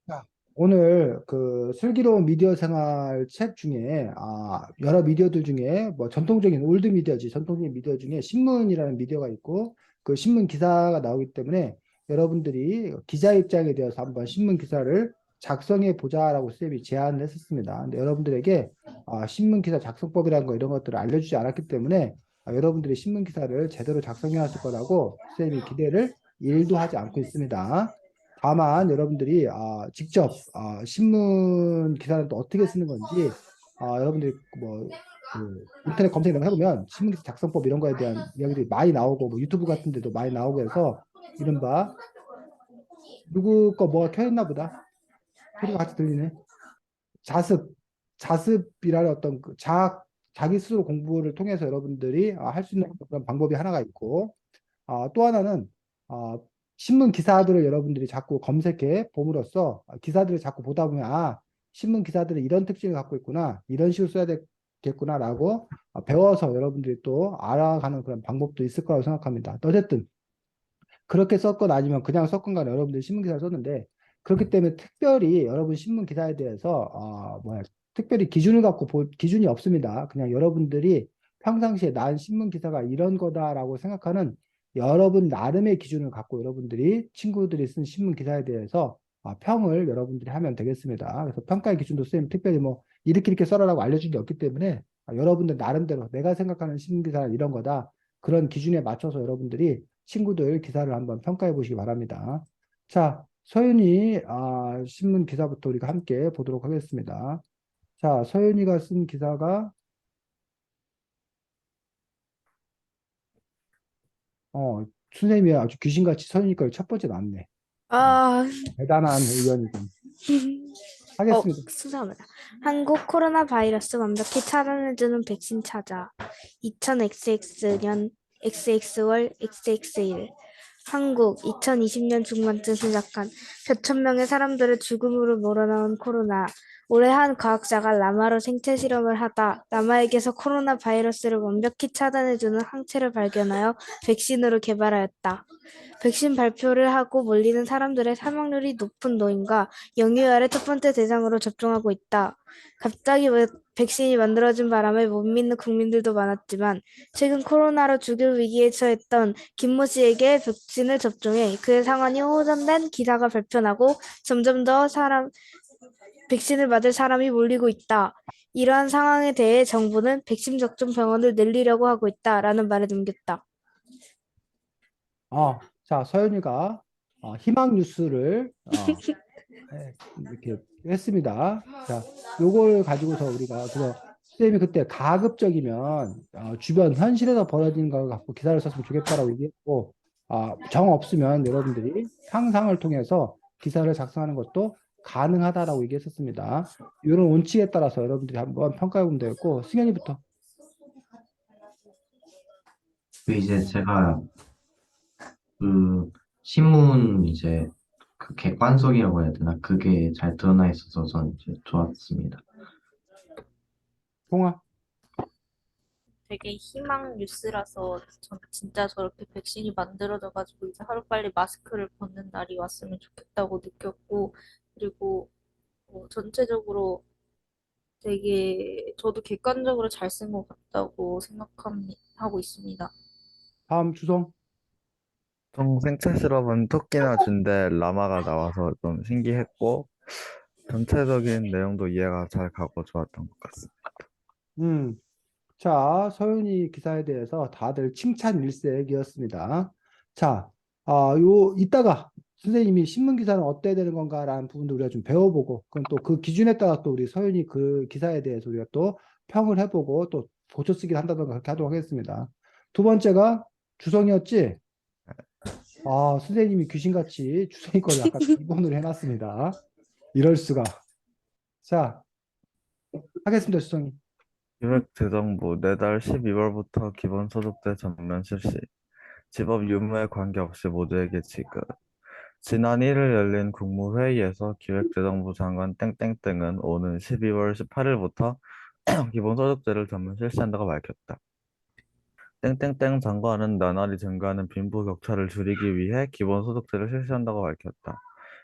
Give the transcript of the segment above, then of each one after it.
자, 오늘 그 슬기로운 미디어 생활 책 중에 여러 미디어들 중에 뭐 전통적인 올드 미디어지 전통적인 미디어 중에 신문이라는 미디어가 있고 그 신문 기사가 나오기 때문에 여러분들이 기자 입장에 대해서 한번 신문 기사를 작성해 보자라고 쌤이 제안을 했었습니다. 근데 여러분들에게 신문 기사 작성법이라는 거 이런 것들을 알려주지 않았기 때문에 여러분들이 신문 기사를 제대로 작성해 왔을 거라고 쌤이 기대를 일도 하지 않고 있습니다. 다만 여러분들이 직접 신문 기사를 또 어떻게 쓰는 건지 여러분들이 뭐그 인터넷 검색 이런 거 해보면 신문 기사 작성법 이런 거에 대한 이야기들이 많이 나오고 뭐 유튜브 같은 데도 많이 나오고 해서 이른바 누구 거 뭐가 켜있나 보다. 소리가 같이 들리네. 자습, 자습이라는 어떤 자기 스스로 공부를 통해서 여러분들이 할 수 있는 그런 방법이 하나가 있고 또 하나는 아, 신문 기사들을 여러분들이 자꾸 검색해 봄으로써 기사들을 자꾸 보다 보면 신문 기사들이 이런 특징을 갖고 있구나 이런 식으로 써야 되겠구나라고 배워서 여러분들이 또 알아가는 그런 방법도 있을 거라고 생각합니다. 어쨌든 그렇게 썼건 아니면 그냥 썼건 간에 여러분들이 신문 기사를 썼는데 그렇기 때문에 특별히 여러분 신문 기사에 대해서 특별히 기준을 갖고 기준이 없습니다. 그냥 여러분들이 평상시에 난 신문 기사가 이런 거다라고 생각하는 여러분 나름의 기준을 갖고 여러분들이 친구들이 쓴 신문 기사에 대해서 평을 여러분들이 하면 되겠습니다. 그래서 평가의 기준도 쌤 특별히 뭐 이렇게 써라라고 알려준 게 없기 때문에 여러분들 나름대로 내가 생각하는 신문 기사는 이런 거다. 그런 기준에 맞춰서 여러분들이 친구들 기사를 한번 평가해 보시기 바랍니다. 자, 서윤이 신문 기사부터 우리가 함께 보도록 하겠습니다. 자, 서윤이가 쓴 기사가 선생님이 아주 귀신같이 서윤이 걸 첫 번째 났네. 어, 아, 대단한 의견이군. 하겠습니다. 수상하다. 한국 코로나 바이러스 완벽히 차단해주는 백신 찾아. 2000XX년 XX월 XX일. 한국 2020년 중반쯤 시작한 몇천 명의 사람들을 죽음으로 몰아넣은 코로나. 올해 한 과학자가 라마로 생체 실험을 하다 라마에게서 코로나 바이러스를 완벽히 차단해주는 항체를 발견하여 백신으로 개발하였다. 백신 발표를 하고 몰리는 사람들의 사망률이 높은 노인과 영유아를 첫 번째 대상으로 접종하고 있다. 갑자기 백신이 만들어진 바람에 못 믿는 국민들도 많았지만 최근 코로나로 죽을 위기에 처했던 김모 씨에게 백신을 접종해 그의 상황이 호전된 기사가 발표나고 점점 더 백신을 맞을 사람이 몰리고 있다. 이러한 상황에 대해 정부는 백신 접종 병원을 늘리려고 하고 있다라는 말을 남겼다. 자, 서윤이가 희망 뉴스를 이렇게 했습니다. 자, 요걸 가지고서 우리가 그래서 쌤이 그때 가급적이면 주변 현실에서 벌어지는 걸 갖고 기사를 썼으면 좋겠다라고 얘기했고 정 없으면 여러분들이 상상을 통해서 기사를 작성하는 것도 가능하다라고 얘기했었습니다. 이런 원칙에 따라서 여러분들이 한번 평가해 보면 되겠고 승현이부터. 그 이제 제가 그 신문 이제 그 객관성이라고 해야 되나? 그게 잘 드러나 있어서 전 이제 좋았습니다. 동아. 되게 희망 뉴스라서 전 진짜 저렇게 백신이 만들어져가지고 이제 하루빨리 마스크를 벗는 날이 왔으면 좋겠다고 느꼈고, 그리고 전체적으로 되게 저도 객관적으로 잘 쓴 것 같다고 생각하고 있습니다. 다음 주성. 생체 실험은 토끼나 쥐인데 라마가 나와서 좀 신기했고 전체적인 내용도 이해가 잘 가고 좋았던 것 같습니다. 음. 자, 서윤이 기사에 대해서 다들 칭찬 일색이었습니다. 자, 이따가 선생님이 신문 기사는 어때야 되는 건가라는 부분도 우리가 좀 배워보고, 그럼 또 그 기준에 따라 또 우리 서윤이 그 기사에 대해서 우리가 또 평을 해보고 또 고쳐 쓰기를 한다던가 그렇게 하도록 하겠습니다. 두 번째가 주성이었지? 선생님이 귀신같이 주성이 거를 아까 기본으로 해놨습니다. 이럴 수가. 자, 하겠습니다, 주성이. 기획재정부 내달 12월부터 기본소득세 전면 실시. 집업 유무에 관계없이 모두에게 지급. 지난 1일 열린 국무회의에서 기획재정부 장관 땡땡땡은 오는 12월 18일부터 기본소득세를 전면 실시한다고 밝혔다. 땡땡땡 장관은 나날이 증가하는 빈부격차를 줄이기 위해 기본소득세를 실시한다고 밝혔다.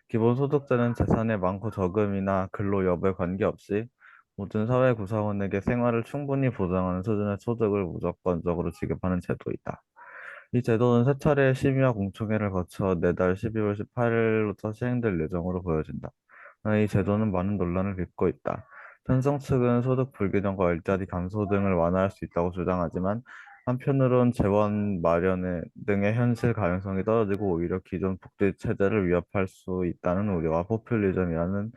기본소득제는 재산의 많고 적음이나 근로 여부에 관계없이 모든 사회 구성원에게 생활을 충분히 보장하는 수준의 소득을 무조건적으로 지급하는 제도이다. 이 제도는 세 차례의 심의와 공청회를 거쳐 내달 12월 18일부터 시행될 예정으로 보여진다. 이 제도는 많은 논란을 빚고 있다. 편성 측은 소득 불균형과 일자리 감소 등을 완화할 수 있다고 주장하지만 한편으론 재원 마련 등의 현실 가능성이 떨어지고 오히려 기존 복지 체제를 위협할 수 있다는 우려와 포퓰리즘이라는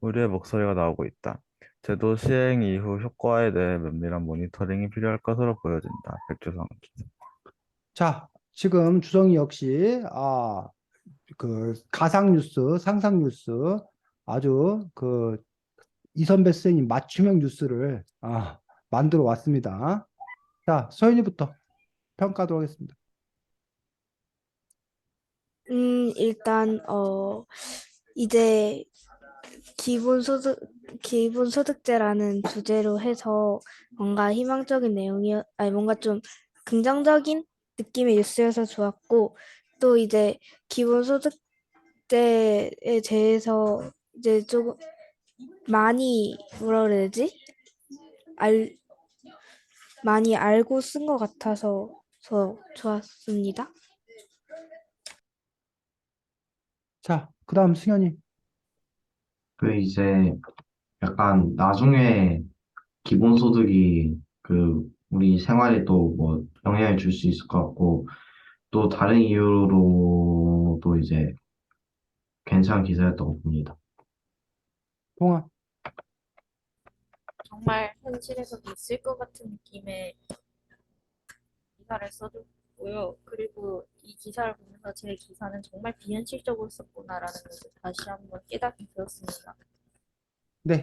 우려의 목소리가 나오고 있다. 제도 시행 이후 효과에 대해 면밀한 모니터링이 필요할 것으로 보여진다. 백주성 기자. 자, 지금 주성이 역시 그 가상 뉴스, 상상 뉴스 아주 그 이선배 선생님 맞춤형 뉴스를 만들어 왔습니다. 자, 서윤이부터 평가하도록 하겠습니다. 일단 이제 기본소득제라는 주제로 해서 뭔가 희망적인 아니 뭔가 좀 긍정적인 느낌의 뉴스여서 좋았고, 또 이제 기본소득제에 대해서 이제 조금 많이 뭐라 그래야 되지? 알 많이 알고 쓴 것 같아서 더 좋았습니다. 자, 그다음 승현이. 그 이제 약간 나중에 기본소득이 그 우리 생활에 또 뭐 영향을 줄 수 있을 것 같고 또 다른 이유로도 이제 괜찮은 기사였다고 봅니다. 동아. 정말 현실에서도 있을 것 같은 느낌의 기사를 써줬고요. 그리고 이 기사를 보면서 제 기사는 정말 비현실적으로 썼구나라는 것을 다시 한번 깨닫게 되었습니다. 네,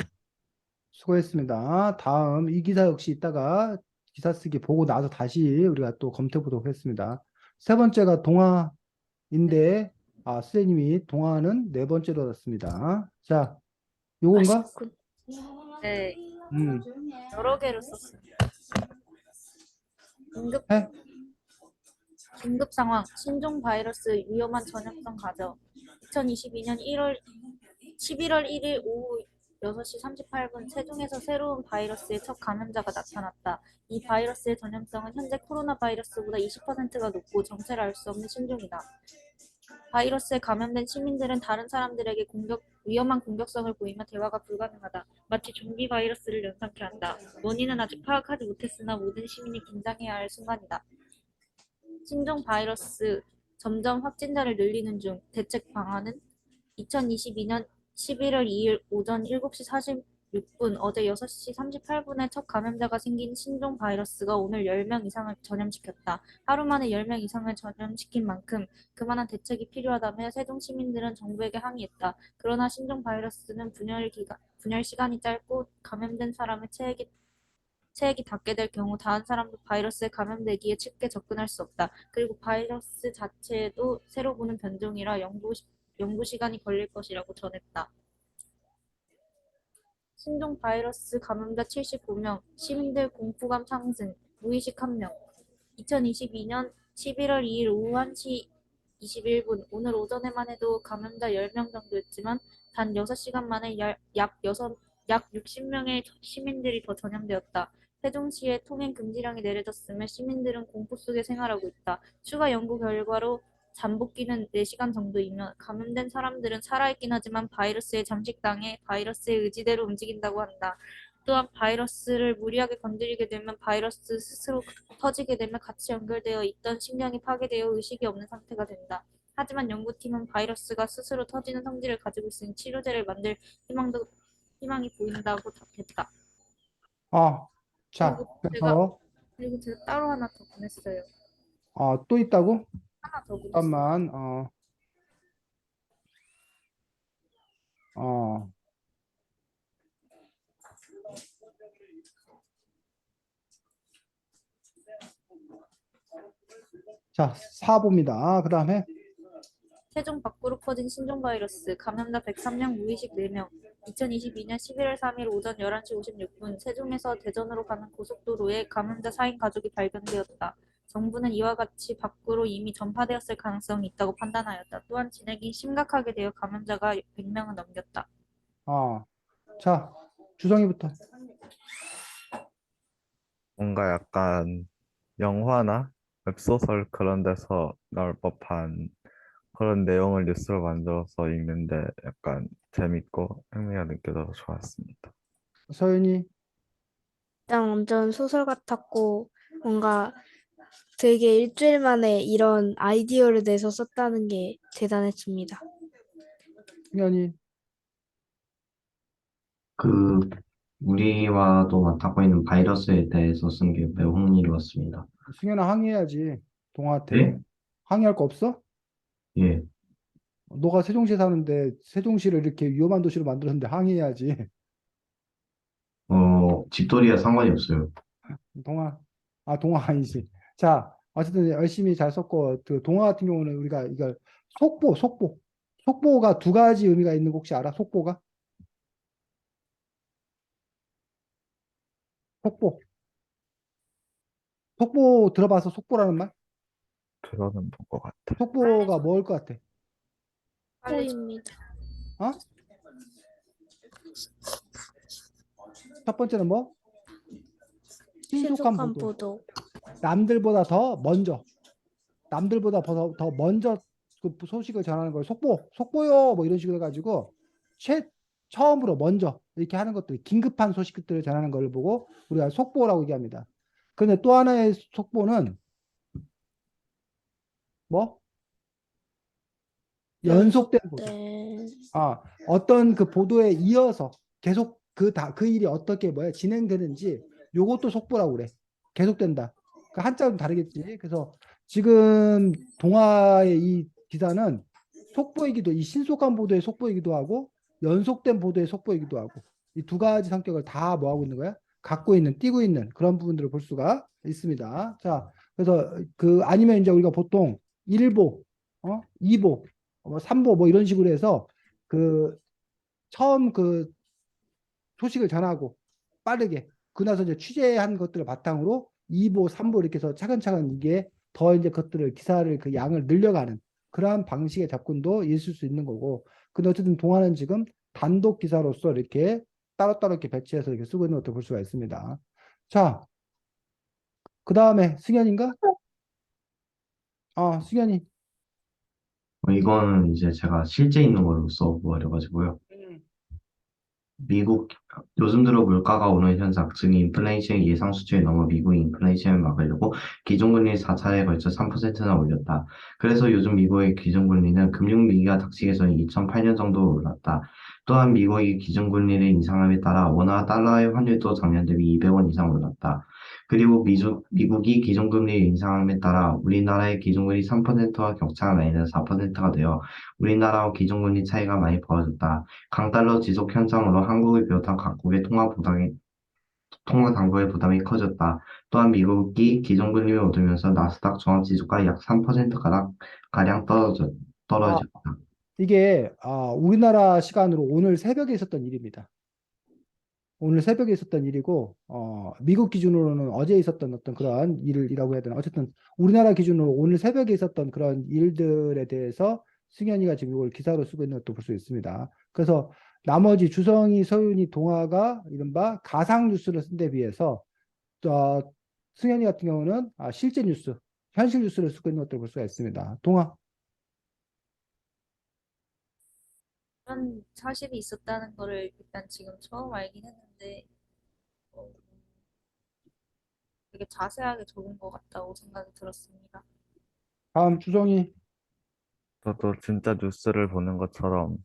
수고했습니다. 다음 이 기사 역시 이따가 기사 쓰기 보고 나서 다시 우리가 또 검토해 보도록 하겠습니다. 세 번째가 동화인데 선생님이 동화는 네 번째로 났습니다. 자, 요건가? 아쉽군. 네, 음, 여러 개로 썼습니다. 긴급 해? 긴급 상황, 신종 바이러스 위험한 전염성 가정. 2022년 11월 1일 오후 6시 38분 세종에서 새로운 바이러스의 첫 감염자가 나타났다. 이 바이러스의 전염성은 현재 코로나 바이러스보다 20%가 높고 정체를 알 수 없는 신종이다. 바이러스에 감염된 시민들은 다른 사람들에게 위험한 공격성을 보이며 대화가 불가능하다. 마치 좀비 바이러스를 연상케 한다. 원인은 아직 파악하지 못했으나 모든 시민이 긴장해야 할 순간이다. 신종 바이러스 점점 확진자를 늘리는 중. 대책 방안은 2022년 11월 2일 오전 7시 46분 어제 6시 38분에 첫 감염자가 생긴 신종 바이러스가 오늘 10명 이상을 전염시켰다. 하루 만에 10명 이상을 전염시킨 만큼 그만한 대책이 필요하다며 세종 시민들은 정부에게 항의했다. 그러나 신종 바이러스는 분열 시간이 짧고 감염된 사람의 체액이 닿게 될 경우 다른 사람도 바이러스에 감염되기에 쉽게 접근할 수 없다. 그리고 바이러스 자체도 새로 보는 변종이라 연구 시간이 걸릴 것이라고 전했다. 신종 바이러스 감염자 79명, 시민들 공포감 상승, 무의식 1명. 2022년 11월 2일 오후 1시 21분, 오늘 오전에만 해도 감염자 10명 정도였지만 단 6시간 만에 약 60명의 시민들이 더 전염되었다. 세종시에 통행 금지령이 내려졌으며 시민들은 공포 속에 생활하고 있다. 추가 연구 결과로 잠복기는 4시간 정도이며 감염된 사람들은 살아있긴 하지만 바이러스에 잠식당해 바이러스의 의지대로 움직인다고 한다. 또한 바이러스를 무리하게 건드리게 되면 바이러스 스스로 터지게 되면 같이 연결되어 있던 신경이 파괴되어 의식이 없는 상태가 된다. 하지만 연구팀은 바이러스가 스스로 터지는 성질을 가지고 있으니 치료제를 만들 희망이 보인다고 답했다. 자, 제가 그래서 그리고 제가 따로 하나 더 보냈어요. 또 있다고? 하나 더 보냈어요. 잠깐만. 자, 4보입니다. 그 다음에 세종 밖으로 퍼진 신종 바이러스 감염자 103명 무의식 4명 2022년 11월 3일 오전 11시 56분 세종에서 대전으로 가는 고속도로에 감염자 4인 가족이 발견되었다. 정부는 이와 같이 밖으로 이미 전파되었을 가능성이 있다고 판단하였다. 또한 진행이 심각하게 되어 감염자가 100명을 넘겼다. 자, 주성이부터. 뭔가 약간 영화나 웹소설 그런 데서 나올 법한 그런 내용을 뉴스로 만들어서 읽는데 약간 재밌고 흥미가 느껴져서 좋았습니다. 서윤이. 일단 완전 소설 같았고 뭔가 되게 일주일 만에 이런 아이디어를 내서 썼다는 게 대단했습니다. 승현이. 그 우리와도 맞닿고 있는 바이러스에 대해서 쓴 게 매우 흥미로웠습니다. 승현아, 항의해야지. 동아한테. 네? 항의할 거 없어? 예. 너가 세종시에 사는데 세종시를 이렇게 위험한 도시로 만들었는데 항의해야지. 집돌이와 상관이 없어요. 동아. 동아 아니지. 자, 어쨌든 열심히 잘 썼고, 그 동아 같은 경우는 우리가 이걸 속보. 속보가 두 가지 의미가 있는 거 혹시 알아? 속보가? 속보. 속보 들어봐서 속보라는 말? 들어는 본 것 같아. 속보가 뭐일 것 같아? 보입니다. 어? 첫 번째는 뭐? 신속한 신속한 보도. 보도. 남들보다 더 먼저. 남들보다 더 먼저 그 소식을 전하는 걸 속보요 뭐 이런 식으로 해가지고 처음으로 먼저 이렇게 하는 것들 긴급한 소식들을 전하는 걸 보고 우리가 속보라고 얘기합니다. 근데 또 하나의 속보는 뭐? 연속된 보도. 연속된 어떤 그 보도에 이어서 계속 그 일이 어떻게 진행되는지 요것도 속보라고 그래. 계속된다. 그 한자는 다르겠지. 그래서 지금 동아의 이 기사는 이 신속한 보도의 속보이기도 하고 연속된 보도의 속보이기도 하고 이 두 가지 성격을 다 뭐 하고 있는 거야? 띠고 있는 그런 부분들을 볼 수가 있습니다. 자, 그래서 아니면 이제 우리가 보통 1보, 2보, 3보 뭐 이런 식으로 해서 그 처음 소식을 전하고 빠르게 나서 이제 취재한 것들을 바탕으로 2보, 3보 이렇게 해서 차근차근 이게 더 이제 기사를 그 양을 늘려가는 그러한 방식의 접근도 있을 수 있는 거고. 근데 어쨌든 동화는 지금 단독 기사로서 이렇게 따로따로 이렇게 배치해서 이렇게 쓰고 있는 것도 볼 수가 있습니다. 자, 그 다음에 승현인가? 승현이. 이거는 이제 제가 실제 있는 걸로 써버려가지고요. 미국 요즘 들어 물가가 오르는 현상, 즉 인플레이션 예상 수준이 넘어 미국이 인플레이션을 막으려고 기준금리를 4차례에 걸쳐 3%나 올렸다. 그래서 요즘 미국의 기준금리는 금융위기가 닥치기 전 2008년 정도 올랐다. 또한 미국이 기준금리를 인상함에 따라 원화 달러의 환율도 작년 대비 200원 이상 올랐다. 그리고 미국이 기준금리를 인상함에 따라 우리나라의 기준금리 3%와 격차가 나이는 4%가 되어 우리나라와 기준금리 차이가 많이 벌어졌다. 강달러 지속 현상으로 한국을 비롯한 각국의 통화 당국의 부담이 커졌다. 또한 미국이 기존금리를 얻으면서 나스닥 종합지수가 약 3%가량 아, 떨어졌다. 이게 우리나라 시간으로 오늘 새벽에 있었던 일입니다. 오늘 새벽에 있었던 일이고, 미국 기준으로는 어제 있었던 어떤 그런 일이라고 해야 되나. 어쨌든 우리나라 기준으로 오늘 새벽에 있었던 그런 일들에 대해서 승현이가 지금 이걸 기사로 쓰고 있는 것도 볼 수 있습니다. 그래서 나머지 주성이, 서윤이, 동아가 이른바 가상 뉴스를 쓴 데 비해서 어, 승현이 같은 경우는 실제 뉴스, 현실 뉴스를 쓰고 있는 것도 볼 수가 있습니다. 동아. 그런 사실이 있었다는 거를 일단 지금 처음 알긴 했는데 어, 되게 자세하게 적은 것 같다고 생각이 들었습니다. 다음 주성이. 저도 진짜 뉴스를 보는 것처럼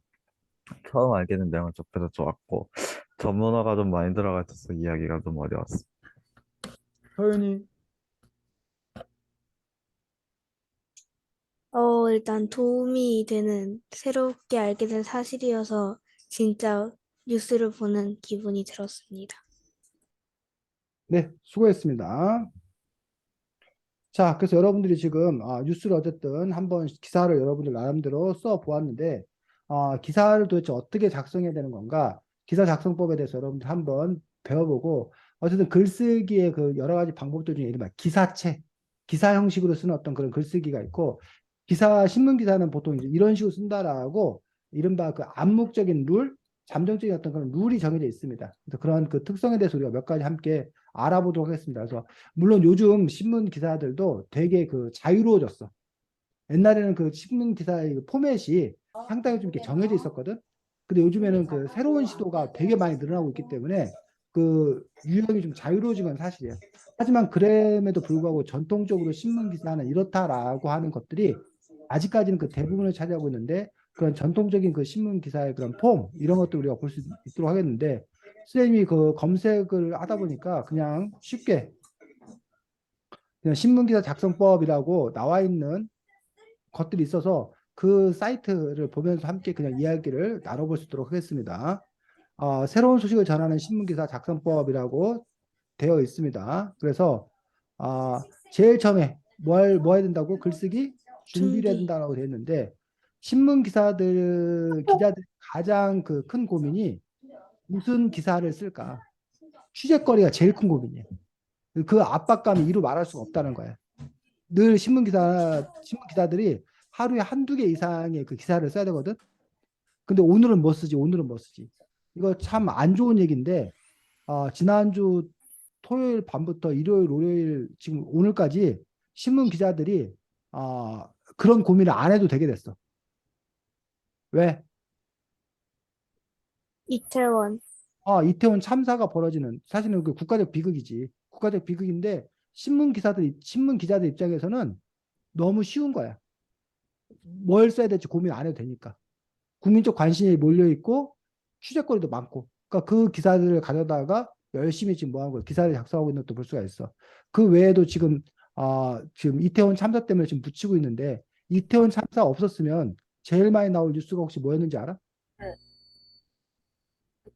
처음 알게 된 내용을 접해서 좋았고 전문어가 좀 많이 들어가 있어서 이야기가 좀 어려웠어. 서윤이. 일단 도움이 되는 새롭게 알게 된 사실이어서 진짜 뉴스를 보는 기분이 들었습니다. 네, 수고했습니다. 자, 그래서 여러분들이 지금 뉴스를 어쨌든 한번 기사를 여러분들 나름대로 써 보았는데, 기사를 도대체 어떻게 작성해야 되는 건가? 기사 작성법에 대해서 여러분들 한번 배워보고, 어쨌든 글쓰기의 그 여러 가지 방법들 중에 이른바 기사체, 기사 형식으로 쓰는 어떤 그런 글쓰기가 있고, 신문 기사는 보통 이제 이런 식으로 쓴다라고 이른바 그 암묵적인 룰, 잠정적인 어떤 그런 룰이 정해져 있습니다. 그래서 그런 그 특성에 대해서 우리가 몇 가지 함께 알아보도록 하겠습니다. 그래서 물론 요즘 신문 기사들도 되게 그 자유로워졌어. 옛날에는 그 신문 기사의 그 포맷이 상당히 좀 이렇게 정해져 있었거든. 근데 요즘에는 그 새로운 시도가 되게 많이 늘어나고 있기 때문에 그 유형이 좀 자유로워진 건 사실이야. 하지만 그럼에도 불구하고 전통적으로 신문 기사는 이렇다라고 하는 것들이 아직까지는 그 대부분을 차지하고 있는데, 그런 전통적인 그 신문 기사의 그런 폼 이런 것도 우리가 볼 수 있도록 하겠는데, 선생님이 그 검색을 하다 보니까 그냥 쉽게 그냥 신문 기사 작성법이라고 나와 있는 것들이 있어서 그 사이트를 보면서 함께 그냥 이야기를 나눠볼 수 있도록 하겠습니다. 새로운 소식을 전하는 신문기사 작성법이라고 되어 있습니다. 그래서 제일 처음에 뭐 해야 된다고? 글쓰기 준비를 해야 준비. 된다고 되어 있는데, 신문 기자들 가장 그 큰 고민이 무슨 기사를 쓸까? 취재거리가 제일 큰 고민이에요. 그 압박감이 이루 말할 수가 없다는 거예요. 늘 신문 기사들이 하루에 한두 개 이상의 그 기사를 써야 되거든. 근데 오늘은 뭐 쓰지? 오늘은 뭐 쓰지? 이거 참 안 좋은 얘기인데, 지난주 토요일 밤부터 일요일, 월요일, 지금 오늘까지 신문 기자들이 그런 고민을 안 해도 되게 됐어. 왜? 이태원. 이태원 참사가 벌어지는, 사실은 그 국가적 비극이지. 국가적 비극인데 신문 기자들 입장에서는 너무 쉬운 거야. 뭘 써야 될지 고민 안 해도 되니까. 국민적 관심이 몰려 있고 취재거리도 많고, 그러니까 그 기사들을 가져다가 열심히 지금 뭐 하는 거야? 기사를 작성하고 있는 것도 볼 수가 있어. 그 외에도 지금 이태원 참사 때문에 지금 묻히고 있는데, 이태원 참사 없었으면 제일 많이 나올 뉴스가 혹시 뭐였는지 알아? 네.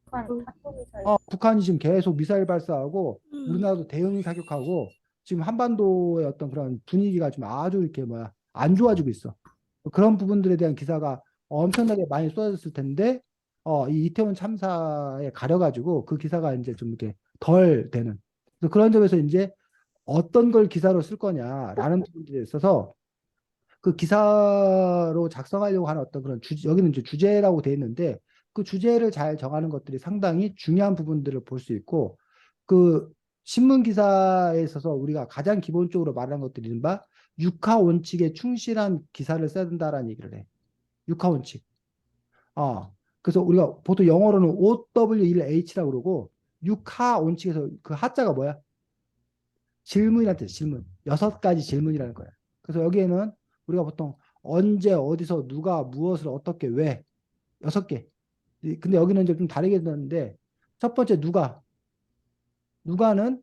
북한 탄도미사일. 북한이 지금 계속 미사일 발사하고 음. 우리나라도 대응 사격하고, 지금 한반도의 어떤 그런 분위기가 좀 아주 이렇게 안 좋아지고 있어. 그런 부분들에 대한 기사가 엄청나게 많이 쏟아졌을 텐데, 이 이태원 참사에 가려가지고 그 기사가 이제 좀 이렇게 덜 되는. 그래서 그런 점에서 이제 어떤 걸 기사로 쓸 거냐라는 부분들에 있어서 그 기사로 작성하려고 하는 어떤 그런 여기는 이제 주제라고 되어 있는데, 그 주제를 잘 정하는 것들이 상당히 중요한 부분들을 볼 수 있고, 그 신문 기사에 있어서 우리가 가장 기본적으로 말하는 것들이 이른바 육하 원칙에 충실한 기사를 써야 된다라는 얘기를 해. 육하 원칙. 그래서 우리가 보통 영어로는 OW1H라고 그러고, 육하 원칙에서 그 하자가 뭐야? 질문이란 뜻, 질문. 6가지 질문이라는 거야. 그래서 여기에는 우리가 보통 언제, 어디서, 누가, 무엇을, 어떻게, 왜, 6개. 근데 여기는 이제 좀 다르게 되는데, 첫 번째 누가는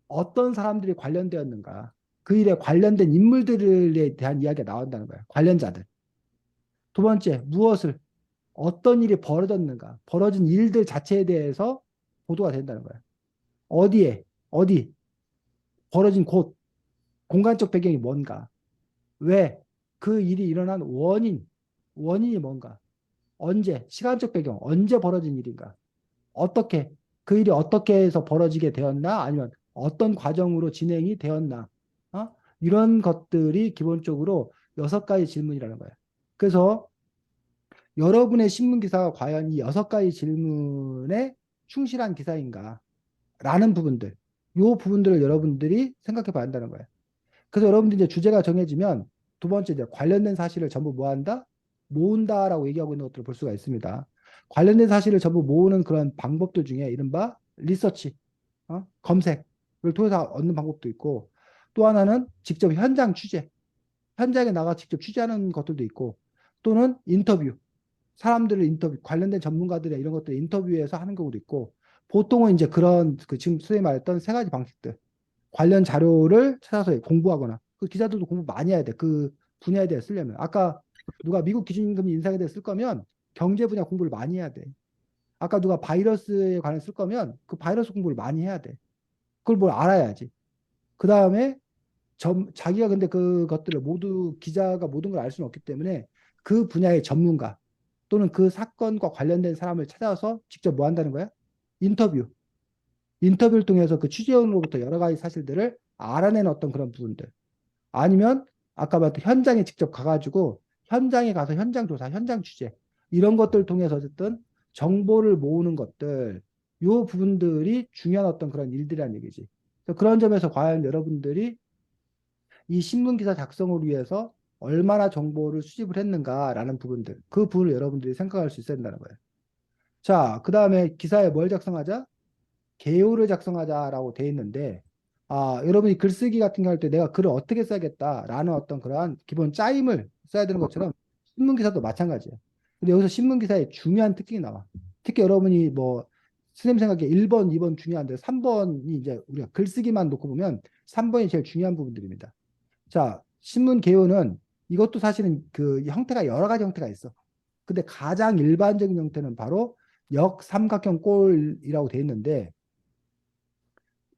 어떤 사람들이 관련되었는가, 그 일에 관련된 인물들에 대한 이야기가 나온다는 거야. 관련자들. 두 번째, 무엇을, 어떤 일이 벌어졌는가, 벌어진 일들 자체에 대해서 보도가 된다는 거야. 어디, 벌어진 곳, 공간적 배경이 뭔가, 왜, 그 일이 일어난 원인이 뭔가, 언제, 시간적 배경, 언제 벌어진 일인가, 어떻게, 그 일이 어떻게 해서 벌어지게 되었나, 아니면 어떤 과정으로 진행이 되었나, 이런 것들이 기본적으로 6가지 질문이라는 거야. 그래서 여러분의 신문 기사가 과연 이 6가지 질문에 충실한 기사인가 라는 부분들, 요 부분들을 여러분들이 생각해 봐야 한다는 거예요. 그래서 여러분들 이제 주제가 정해지면 두 번째, 이제 관련된 사실을 전부 뭐 한다? 모은다라고 얘기하고 있는 것들을 볼 수가 있습니다. 관련된 사실을 전부 모으는 그런 방법들 중에 이른바 리서치, 검색을 통해서 얻는 방법도 있고, 또 하나는 직접 현장 취재, 현장에 나가 직접 취재하는 것들도 있고, 또는 인터뷰, 사람들을 인터뷰, 관련된 전문가들의 이런 것들 인터뷰해서 하는 경우도 있고, 보통은 이제 그런 그 지금 선생님이 말했던 3가지 방식들, 관련 자료를 찾아서 공부하거나, 그 기자들도 공부 많이 해야 돼. 그 분야에 대해 쓰려면. 아까 누가 미국 기준임금 인상에 대해 쓸 거면 경제 분야 공부를 많이 해야 돼. 아까 누가 바이러스에 관해 쓸 거면 그 바이러스 공부를 많이 해야 돼. 그걸 뭘 알아야지. 그 다음에 자기가 근데 그것들을 모두 기자가 모든 걸 알 수는 없기 때문에 그 분야의 전문가 또는 그 사건과 관련된 사람을 찾아서 직접 뭐 한다는 거야? 인터뷰. 인터뷰를 통해서 그 취재원으로부터 여러 가지 사실들을 알아내는 어떤 그런 부분들. 아니면 아까 말했던 현장에 직접 가가지고 현장에 가서 현장 조사, 현장 취재 이런 것들 통해서 어쨌든 정보를 모으는 것들 요 부분들이 중요한 어떤 그런 일들이라는 얘기지. 그래서 그런 점에서 과연 여러분들이 이 신문 기사 작성을 위해서 얼마나 정보를 수집을 했는가라는 부분들, 그 부분을 여러분들이 생각할 수 있어야 된다는 거예요. 자, 그 다음에 기사에 뭘 작성하자? 개요를 작성하자라고 돼 있는데, 여러분이 글쓰기 같은 거 할 때 내가 글을 어떻게 써야겠다라는 어떤 그러한 기본 짜임을 써야 되는 것처럼 신문 기사도 마찬가지예요. 근데 여기서 신문 기사의 중요한 특징이 나와. 특히 여러분이 뭐 선생님 생각에 1번, 2번 중요한데 3번이 이제 우리가 글쓰기만 놓고 보면 3번이 제일 중요한 부분들입니다. 자, 신문 개요는 이것도 사실은 그 형태가 여러 가지 형태가 있어. 근데 가장 일반적인 형태는 바로 역삼각형 꼴이라고 돼 있는데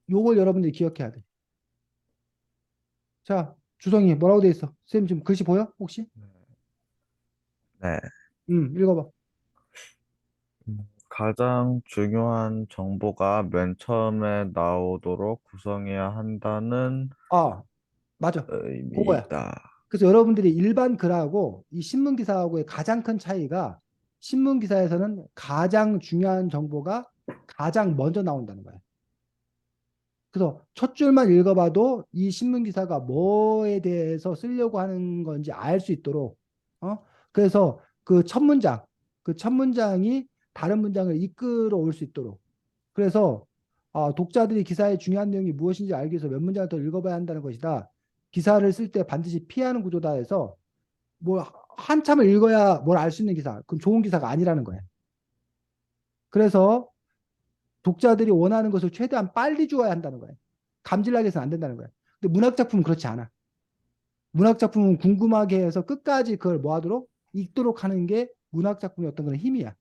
요걸 여러분들이 기억해야 돼. 자, 주성이 뭐라고 돼 있어? 선생님 지금 글씨 보여? 혹시? 네. 읽어봐. 가장 중요한 정보가 맨 처음에 나오도록 구성해야 한다는 맞아. 그거야. 의미이다. 그래서 여러분들이 일반 글하고 이 신문 기사하고의 가장 큰 차이가 신문 기사에서는 가장 중요한 정보가 가장 먼저 나온다는 거야. 그래서 첫 줄만 읽어봐도 이 신문 기사가 뭐에 대해서 쓰려고 하는 건지 알 수 있도록, 그래서 그 첫 문장이 다른 문장을 이끌어 올 수 있도록. 그래서 독자들이 기사의 중요한 내용이 무엇인지 알기 위해서 몇 문장을 더 읽어봐야 한다는 것이다. 기사를 쓸 때 반드시 피하는 구조다 해서 뭐 한참을 읽어야 뭘 알 수 있는 기사, 그건 좋은 기사가 아니라는 거예요. 그래서 독자들이 원하는 것을 최대한 빨리 주어야 한다는 거예요. 감질나게 해서는 안 된다는 거예요. 근데 문학 작품은 그렇지 않아. 문학 작품은 궁금하게 해서 끝까지 그걸 뭐 하도록 읽도록 하는 게 문학 작품의 어떤 그런 힘이야.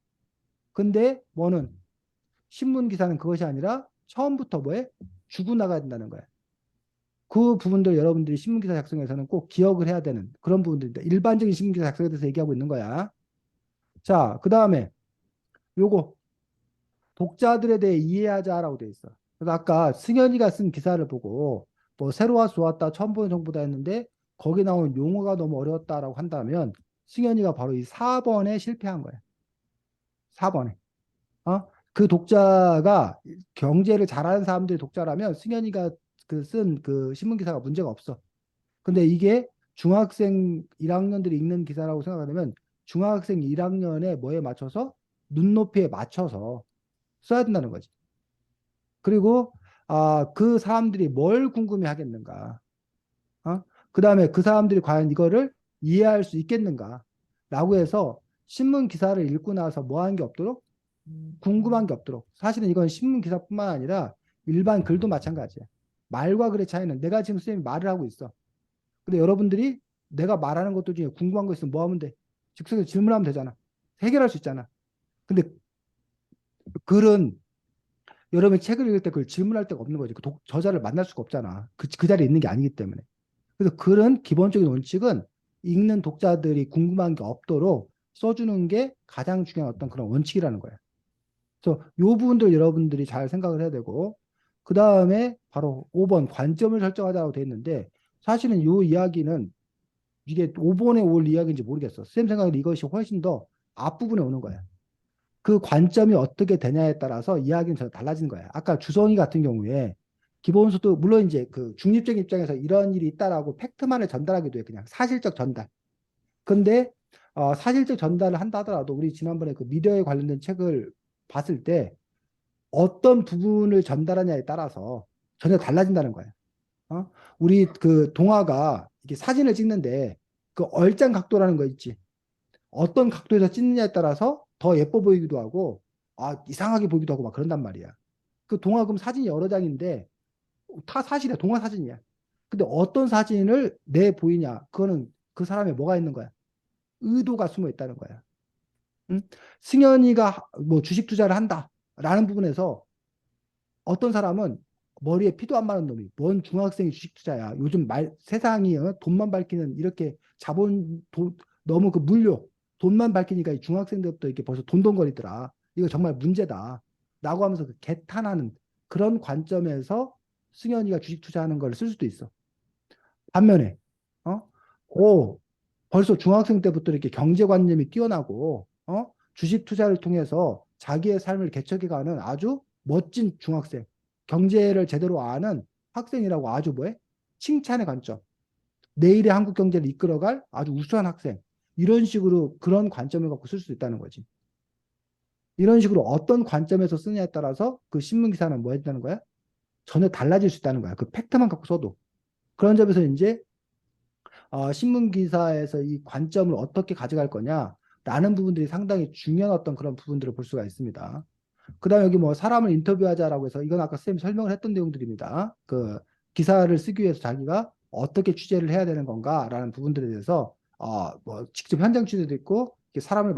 근데 뭐는 신문 기사는 그것이 아니라 처음부터 뭐해? 주고 나가야 된다는 거야. 그 부분들 여러분들이 신문 기사 작성에서는 꼭 기억을 해야 되는 그런 부분들입니다. 일반적인 신문 기사 작성에 대해서 얘기하고 있는 거야. 자, 그 다음에 요거 독자들에 대해 이해하자라고 돼 있어. 그래서 아까 승현이가 쓴 기사를 보고 뭐 새로 와서 좋았다, 처음 보는 정보다 했는데 거기 나온 용어가 너무 어려웠다라고 한다면 승현이가 바로 이 4번에 실패한 거야. 4번에. 그 독자가 경제를 잘하는 사람들의 독자라면 승현이가 쓴 그 신문 기사가 문제가 없어. 근데 이게 중학생 1학년들이 읽는 기사라고 생각하면 중학생 1학년에 뭐에 맞춰서 눈높이에 맞춰서 써야 된다는 거지. 그리고 그 사람들이 뭘 궁금해 하겠는가? 그 다음에 그 사람들이 과연 이거를 이해할 수 있겠는가? 라고 해서 신문 기사를 읽고 나서 뭐 하는 게 없도록 궁금한 게 없도록. 사실은 이건 신문 기사뿐만 아니라 일반 글도 마찬가지야. 말과 글의 차이는 내가 지금 선생님이 말을 하고 있어. 근데 여러분들이 내가 말하는 것들 중에 궁금한 거 있으면 뭐 하면 돼? 즉석에서 질문하면 되잖아. 해결할 수 있잖아. 근데 글은 여러분이 책을 읽을 때 그걸 질문할 데가 없는 거지. 저자를 만날 수가 없잖아. 그 자리에 있는 게 아니기 때문에. 그래서 글은 기본적인 원칙은 읽는 독자들이 궁금한 게 없도록 써주는 게 가장 중요한 어떤 그런 원칙이라는 거야. 그래서 이 부분들 여러분들이 잘 생각을 해야 되고, 그 다음에 바로 5번 관점을 설정하자고 돼 있는데, 사실은 이 이야기는 이게 5번에 올 이야기인지 모르겠어. 쌤 생각에는 이것이 훨씬 더 앞부분에 오는 거야. 그 관점이 어떻게 되냐에 따라서 이야기는 전혀 달라지는 거야. 아까 주성이 같은 경우에 기본소득, 물론 이제 그 중립적인 입장에서 이런 일이 있다라고 팩트만을 전달하기도 해. 그냥 사실적 전달. 근데 사실적 전달을 한다 하더라도 우리 지난번에 그 미디어에 관련된 책을 봤을 때 어떤 부분을 전달하냐에 따라서 전혀 달라진다는 거야. 우리 그 동화가 이게 사진을 찍는데 그 얼짱 각도라는 거 있지. 어떤 각도에서 찍느냐에 따라서 더 예뻐 보이기도 하고 이상하게 보이기도 하고 막 그런단 말이야. 그 동화 그럼 사진이 여러 장인데 다 사실이야. 동화 사진이야. 근데 어떤 사진을 내 보이냐? 그거는 그 사람의 뭐가 있는 거야? 의도가 숨어 있다는 거야. 응? 승현이가 뭐 주식 투자를 한다라는 부분에서 어떤 사람은 머리에 피도 안 마른 놈이 뭔 중학생이 주식 투자야. 요즘 세상이 돈만 밝히는 이렇게 너무 그 물려 돈만 밝히니까 이 중학생들부터 이렇게 벌써 돈돈거리더라. 이거 정말 문제다. 라고 하면서 그 개탄하는 그런 관점에서 승현이가 주식 투자하는 걸 쓸 수도 있어. 반면에 오, 벌써 중학생 때부터 이렇게 경제관념이 뛰어나고, 주식 투자를 통해서 자기의 삶을 개척해가는 아주 멋진 중학생, 경제를 제대로 아는 학생이라고 아주 뭐해? 칭찬의 관점. 내일의 한국 경제를 이끌어갈 아주 우수한 학생. 이런 식으로 그런 관점을 갖고 쓸 수 있다는 거지. 이런 식으로 어떤 관점에서 쓰냐에 따라서 그 신문 기사는 뭐 했다는 거야? 전혀 달라질 수 있다는 거야. 그 팩트만 갖고 써도. 그런 점에서 이제 신문 기사에서 이 관점을 어떻게 가져갈 거냐라는 부분들이 상당히 중요한 어떤 그런 부분들을 볼 수가 있습니다. 그다음 여기 뭐 사람을 인터뷰하자라고 해서 이건 아까 선생님이 설명을 했던 내용들입니다. 그 기사를 쓰기 위해서 자기가 어떻게 취재를 해야 되는 건가라는 부분들에 대해서 뭐 직접 현장 취재도 있고 사람을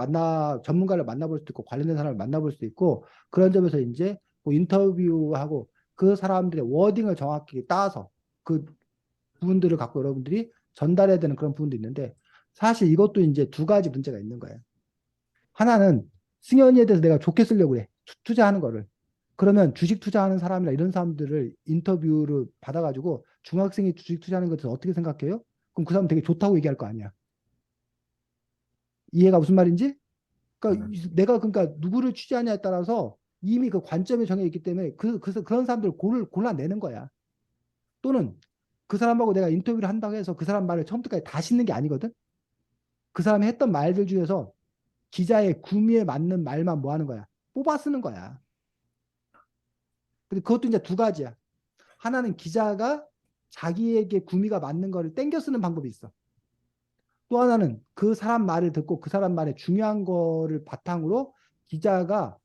전문가를 만나볼 수도 있고 관련된 사람을 만나볼 수도 있고 그런 점에서 이제 뭐 인터뷰하고 그 사람들의 워딩을 정확히 따서 그 부분들을 갖고 여러분들이 전달해야 되는 그런 부분도 있는데 사실 이것도 이제 두 가지 문제가 있는 거예요. 하나는 승현이에 대해서 내가 좋게 쓰려고 그래. 투자하는 거를. 그러면 주식 투자하는 사람이나 이런 사람들을 인터뷰를 받아가지고 중학생이 주식 투자하는 것에 대해서 어떻게 생각해요? 그럼 그 사람 되게 좋다고 얘기할 거 아니야. 이해가 무슨 말인지? 그러니까 내가 그러니까 누구를 취재하냐에 따라서 이미 그 관점이 정해 있기 때문에 그런 사람들을 골라내는 거야. 또는 그 사람하고 내가 인터뷰를 한다고 해서 그 사람 말을 처음부터까지 다 싣는 게 아니거든. 그 사람이 했던 말들 중에서 기자의 구미에 맞는 말만 뭐 하는 거야? 뽑아 쓰는 거야. 근데 그것도 이제 두 가지야. 하나는 기자가 자기에게 구미가 맞는 거를 땡겨 쓰는 방법이 있어. 또 하나는 그 사람 말을 듣고 그 사람 말에 중요한 거를 바탕으로 기자가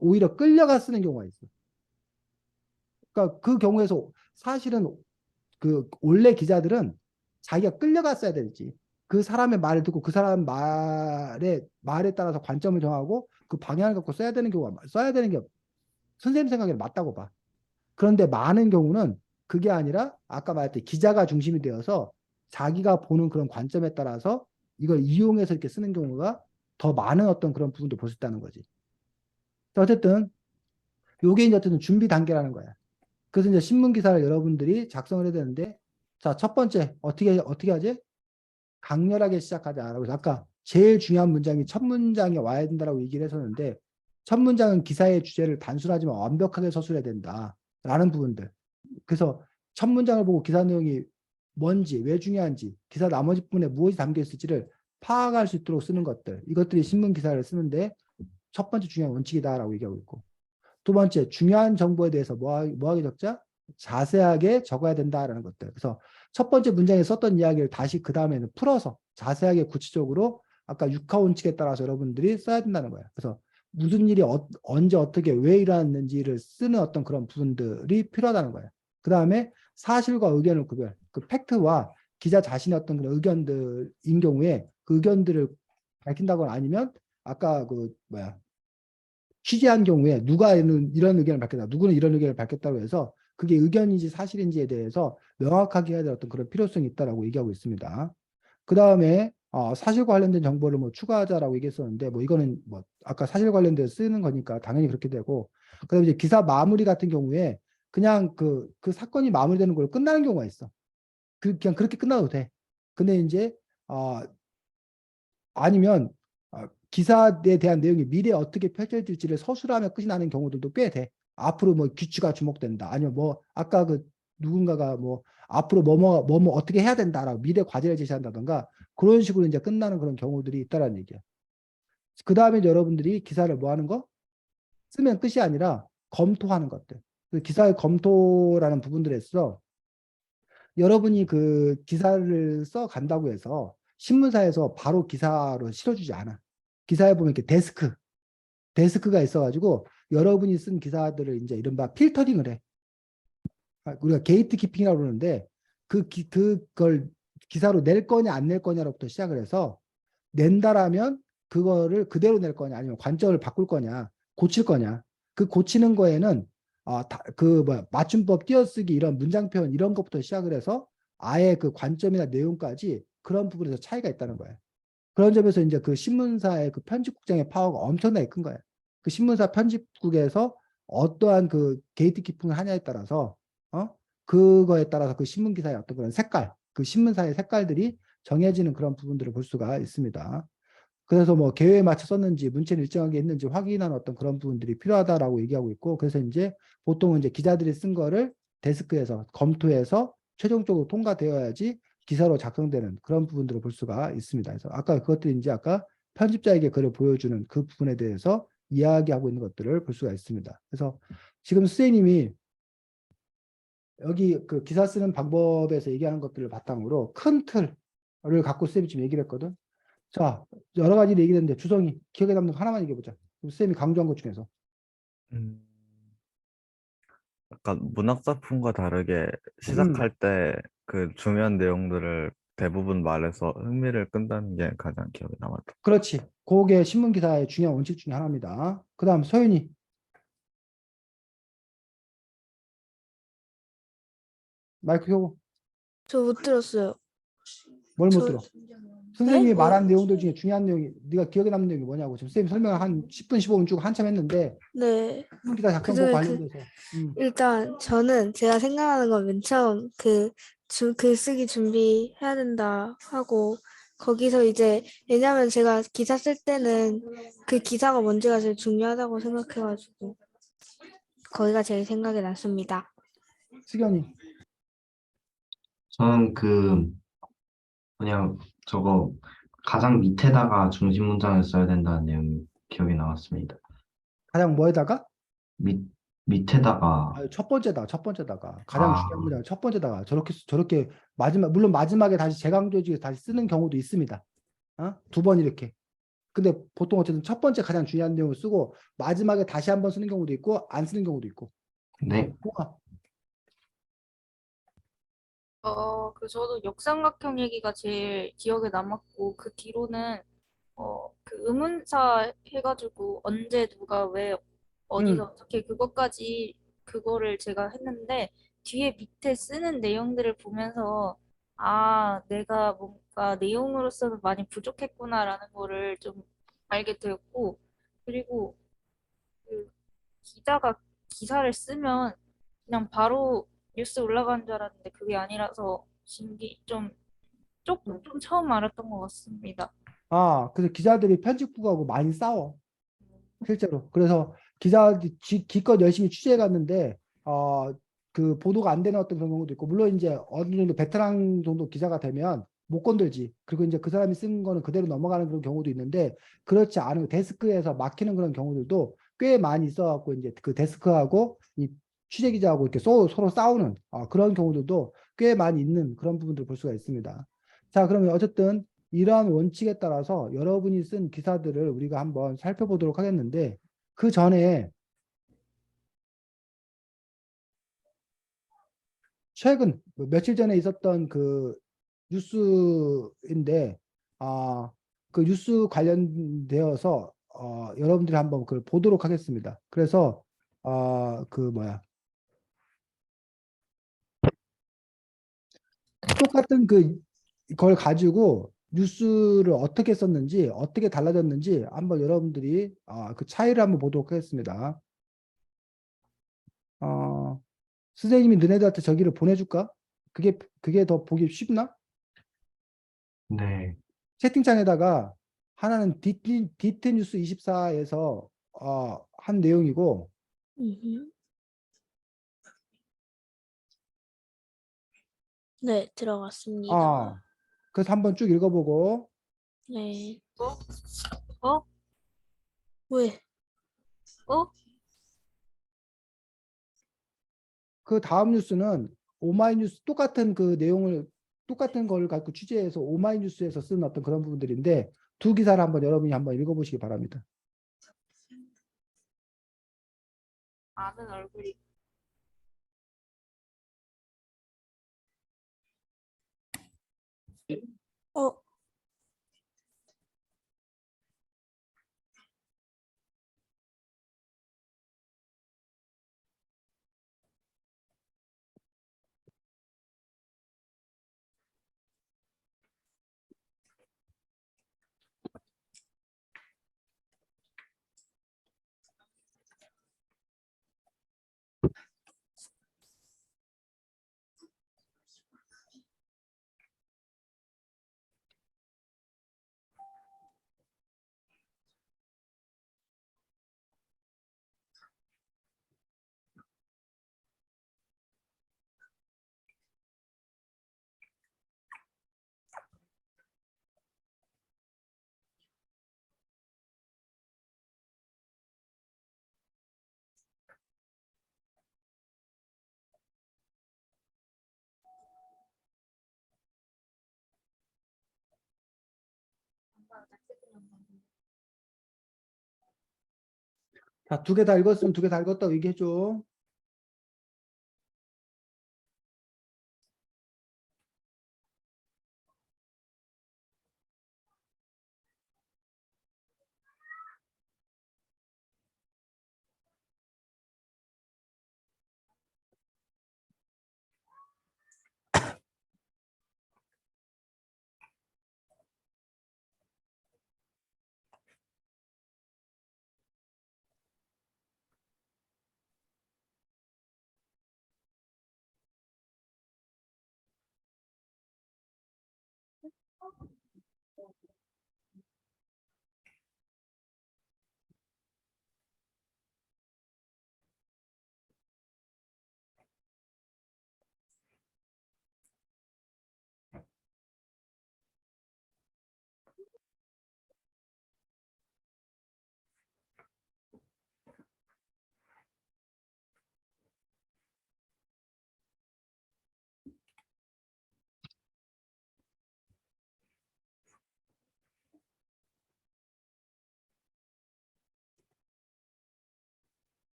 오히려 끌려가 쓰는 경우가 있어. 그러니까 그 경우에서 사실은 그 원래 기자들은 자기가 끌려가 써야 되지. 그 사람의 말을 듣고 그 사람 말에 따라서 관점을 정하고 그 방향을 갖고 써야 되는 게 선생님 생각에는 맞다고 봐. 그런데 많은 경우는 그게 아니라 아까 말했듯이 기자가 중심이 되어서 자기가 보는 그런 관점에 따라서 이걸 이용해서 이렇게 쓰는 경우가 더 많은 어떤 그런 부분도 볼 수 있다는 거지. 어쨌든 요게 이제 어쨌든 준비 단계라는 거야. 그래서 이제 신문 기사를 여러분들이 작성을 해야 되는데 자, 첫 번째 어떻게 하지? 강렬하게 시작하자라고 해서 아까 제일 중요한 문장이 첫 문장에 와야 된다라고 얘기를 했었는데 첫 문장은 기사의 주제를 단순하지만 완벽하게 서술해야 된다라는 부분들. 그래서 첫 문장을 보고 기사 내용이 뭔지, 왜 중요한지, 기사 나머지 부분에 무엇이 담겨 있을지를 파악할 수 있도록 쓰는 것들. 이것들이 신문 기사를 쓰는데 첫 번째 중요한 원칙이다라고 얘기하고 있고. 두 번째, 중요한 정보에 대해서 뭐하게 적자? 자세하게 적어야 된다라는 것들. 그래서 첫 번째 문장에 썼던 이야기를 다시 그 다음에는 풀어서 자세하게 구체적으로 아까 육하 원칙에 따라서 여러분들이 써야 된다는 거예요. 그래서 무슨 일이 언제 어떻게 왜 일어났는지를 쓰는 어떤 그런 부분들이 필요하다는 거예요. 그 다음에 사실과 의견을 구별, 그 팩트와 기자 자신의 어떤 그런 의견들인 경우에 그 의견들을 밝힌다거나 아니면 아까 취재한 경우에 누가 이런 의견을 밝혔다, 누구는 이런 의견을 밝혔다고 해서 그게 의견인지 사실인지에 대해서 명확하게 해야 될 어떤 그런 필요성이 있다라고 얘기하고 있습니다. 그 다음에 사실과 관련된 정보를 뭐 추가하자라고 얘기했었는데 뭐 이거는 뭐 아까 사실 관련돼서 쓰는 거니까 당연히 그렇게 되고 그다음에 이제 기사 마무리 같은 경우에 그냥 그 사건이 마무리되는 걸로 끝나는 경우가 있어. 그냥 그렇게 끝나도 돼. 근데 이제 아니면 기사에 대한 내용이 미래에 어떻게 펼쳐질지를 서술하며 끝이 나는 경우들도 꽤 돼. 앞으로 뭐 규칙가 주목된다. 아니면 뭐 아까 그 누군가가 뭐 앞으로 뭐뭐 어떻게 해야 된다라고 미래 과제를 제시한다던가 그런 식으로 이제 끝나는 그런 경우들이 있다라는 얘기야. 그 다음에 여러분들이 기사를 뭐 하는 거? 쓰면 끝이 아니라 검토하는 것들. 그 기사의 검토라는 부분들에서 여러분이 그 기사를 써 간다고 해서 신문사에서 바로 기사로 실어주지 않아. 기사에 보면 이렇게 데스크가 있어가지고 여러분이 쓴 기사들을 이제 이른바 필터링을 해. 우리가 게이트 키핑이라고 그러는데 그걸 기사로 낼 거냐 안 낼 거냐로부터 시작을 해서 낸다라면 그거를 그대로 낼 거냐 아니면 관점을 바꿀 거냐 고칠 거냐 그 고치는 거에는 맞춤법 띄어쓰기 이런 문장 표현 이런 것부터 시작을 해서 아예 그 관점이나 내용까지 그런 부분에서 차이가 있다는 거예요. 그런 점에서 이제 그 신문사의 그 편집국장의 파워가 엄청나게 큰 거예요. 그 신문사 편집국에서 어떠한 그 게이트 키핑을 하냐에 따라서 그거에 따라서 그 신문 기사의 어떤 그런 색깔, 그 신문사의 색깔들이 정해지는 그런 부분들을 볼 수가 있습니다. 그래서 뭐 계획에 맞춰 썼는지 문체를 일정하게 했는지 확인하는 어떤 그런 부분들이 필요하다라고 얘기하고 있고, 그래서 이제 보통은 이제 기자들이 쓴 거를 데스크에서 검토해서 최종적으로 통과되어야지 기사로 작성되는 그런 부분들을 볼 수가 있습니다. 그래서 아까 그것들이 이제 아까 편집자에게 글을 보여주는 그 부분에 대해서 이야기하고 있는 것들을 볼 수가 있습니다. 그래서 지금 선생님이 여기 그 기사 쓰는 방법에서 얘기하는 것들을 바탕으로 큰 틀을 갖고 선생님이 지금 얘기를 했거든. 자, 여러 가지 얘기했는데 주성이 기억에 남는 거 하나만 얘기해보자. 쌤이 강조한 것 중에서. 음, 약간 문학 작품과 다르게 음, 시작할 때 그 중요한 내용들을 대부분 말해서 흥미를 끈다는 게 가장 기억에 남았다. 그렇지. 그게 신문 기사의 중요한 원칙 중에 하나입니다. 그 다음 서윤이 마이크 켜고. 저 못 들었어요. 뭘 못 저, 들어? 네? 선생님이 뭐, 말한 내용들 중에 중요한 내용이 네가 기억에 남는 내용이 뭐냐고. 지금 선생님 설명을 한 10분, 15분 쭉 한참 했는데 네. 신문 기사 작성법 관련돼서. 일단 저는 제가 생각하는 건 맨 처음 글쓰기 준비해야 된다 하고 거기서 이제 왜냐면 제가 기사 쓸 때는 그 기사가 뭔지가 제일 중요하다고 생각해가지고 거기가 제일 생각이 났습니다. 수견이. 저는 그냥 저거 가장 밑에다가 중심 문장을 써야 된다는 내용이 기억에 남았습니다. 가장 뭐에다가? 밑, 밑에다가, 첫 번째다, 첫 번째다가. 가장 중요한 아, 문장 첫 번째다가. 저렇게 마지막, 물론 마지막에 다시 재강조해서 다시 쓰는 경우도 있습니다. 두 번 이렇게. 근데 보통 어쨌든 첫 번째 가장 중요한 내용을 쓰고 마지막에 다시 한번 쓰는 경우도 있고 안 쓰는 경우도 있고. 네, 뭐가? 저도 역삼각형 얘기가 제일 기억에 남았고, 그 뒤로는, 그 의문사 해가지고 언제 누가 왜 어디서 음, 어떻게 그것까지 그거를 제가 했는데, 뒤에 밑에 쓰는 내용들을 보면서, 아, 내가 뭔가 내용으로서는 많이 부족했구나라는 거를 좀 알게 되었고, 그리고 그 기자가 기사를 쓰면 그냥 바로 뉴스 올라가는 줄 알았는데 그게 아니라서 조금 좀 처음 알았던 것 같습니다. 그래서 기자들이 편집국하고 많이 싸워. 실제로. 그래서 기자들이 기껏 열심히 취재해 갔는데, 그 보도가 안 되는 어떤 그런 경우도 있고, 물론 이제 어느 정도 베테랑 정도 기자가 되면 못 건들지. 그리고 이제 그 사람이 쓴 거는 그대로 넘어가는 그런 경우도 있는데, 그렇지 않은 데스크에서 막히는 그런 경우들도 꽤 많이 있어갖고, 이제 그 데스크하고 이 취재 기자하고 이렇게 서로 싸우는 그런 경우들도 꽤 많이 있는 그런 부분들을 볼 수가 있습니다. 자, 그러면 어쨌든 이러한 원칙에 따라서 여러분이 쓴 기사들을 우리가 한번 살펴보도록 하겠는데, 그 전에 최근 며칠 전에 있었던 그 뉴스인데, 그 뉴스 관련되어서 여러분들이 한번 그걸 보도록 하겠습니다. 그래서 그 뭐야, 똑같은 그걸 가지고 뉴스를 어떻게 썼는지 어떻게 달라졌는지 한번 여러분들이 그 차이를 한번 보도록 하겠습니다. 어, 선생님이 너네들한테 저기를 보내줄까? 그게 더 보기 쉽나? 네, 채팅창에다가 하나는 디트뉴스 24에서 한 내용이고, 음흠. 네, 들어갔습니다. 아, 그래서 한번 쭉 읽어보고, 네. 어? 왜? 어? 그 다음 뉴스는 오마이뉴스 똑같은 그 내용을 똑같은 걸 갖고 취재해서 오마이뉴스에서 쓴 어떤 그런 부분들인데 두 기사를 한번 여러분이 한번 읽어보시기 바랍니다. 아는 얼굴이 어, 자, 두 개 다 읽었으면 두 개 다 읽었다고 얘기해줘.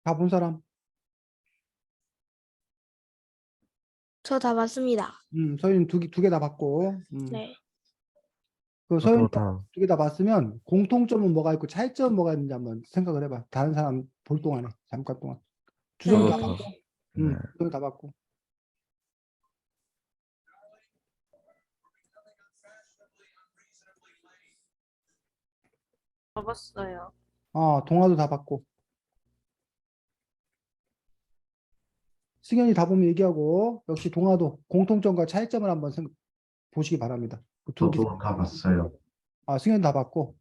다 본 사람. 저 다 봤습니다. 서윤이 두 개 다 봤고. 네. 그 서윤이 다. 두 개 다 봤으면 공통점은 뭐가 있고 차이점은 뭐가 있는지 한번 생각을 해봐. 다른 사람 볼 동안에 잠깐 동안. 주성이 다 네. 봤고. 네. 주성이 다 봤고. 접었어요. 동화도 다 봤고. 승현이 다 보면 얘기하고 역시 동화도 공통점과 차이점을 한번 보시기 바랍니다. 그 두 기사. 저도 다 봤어요. 승현이 다 봤고.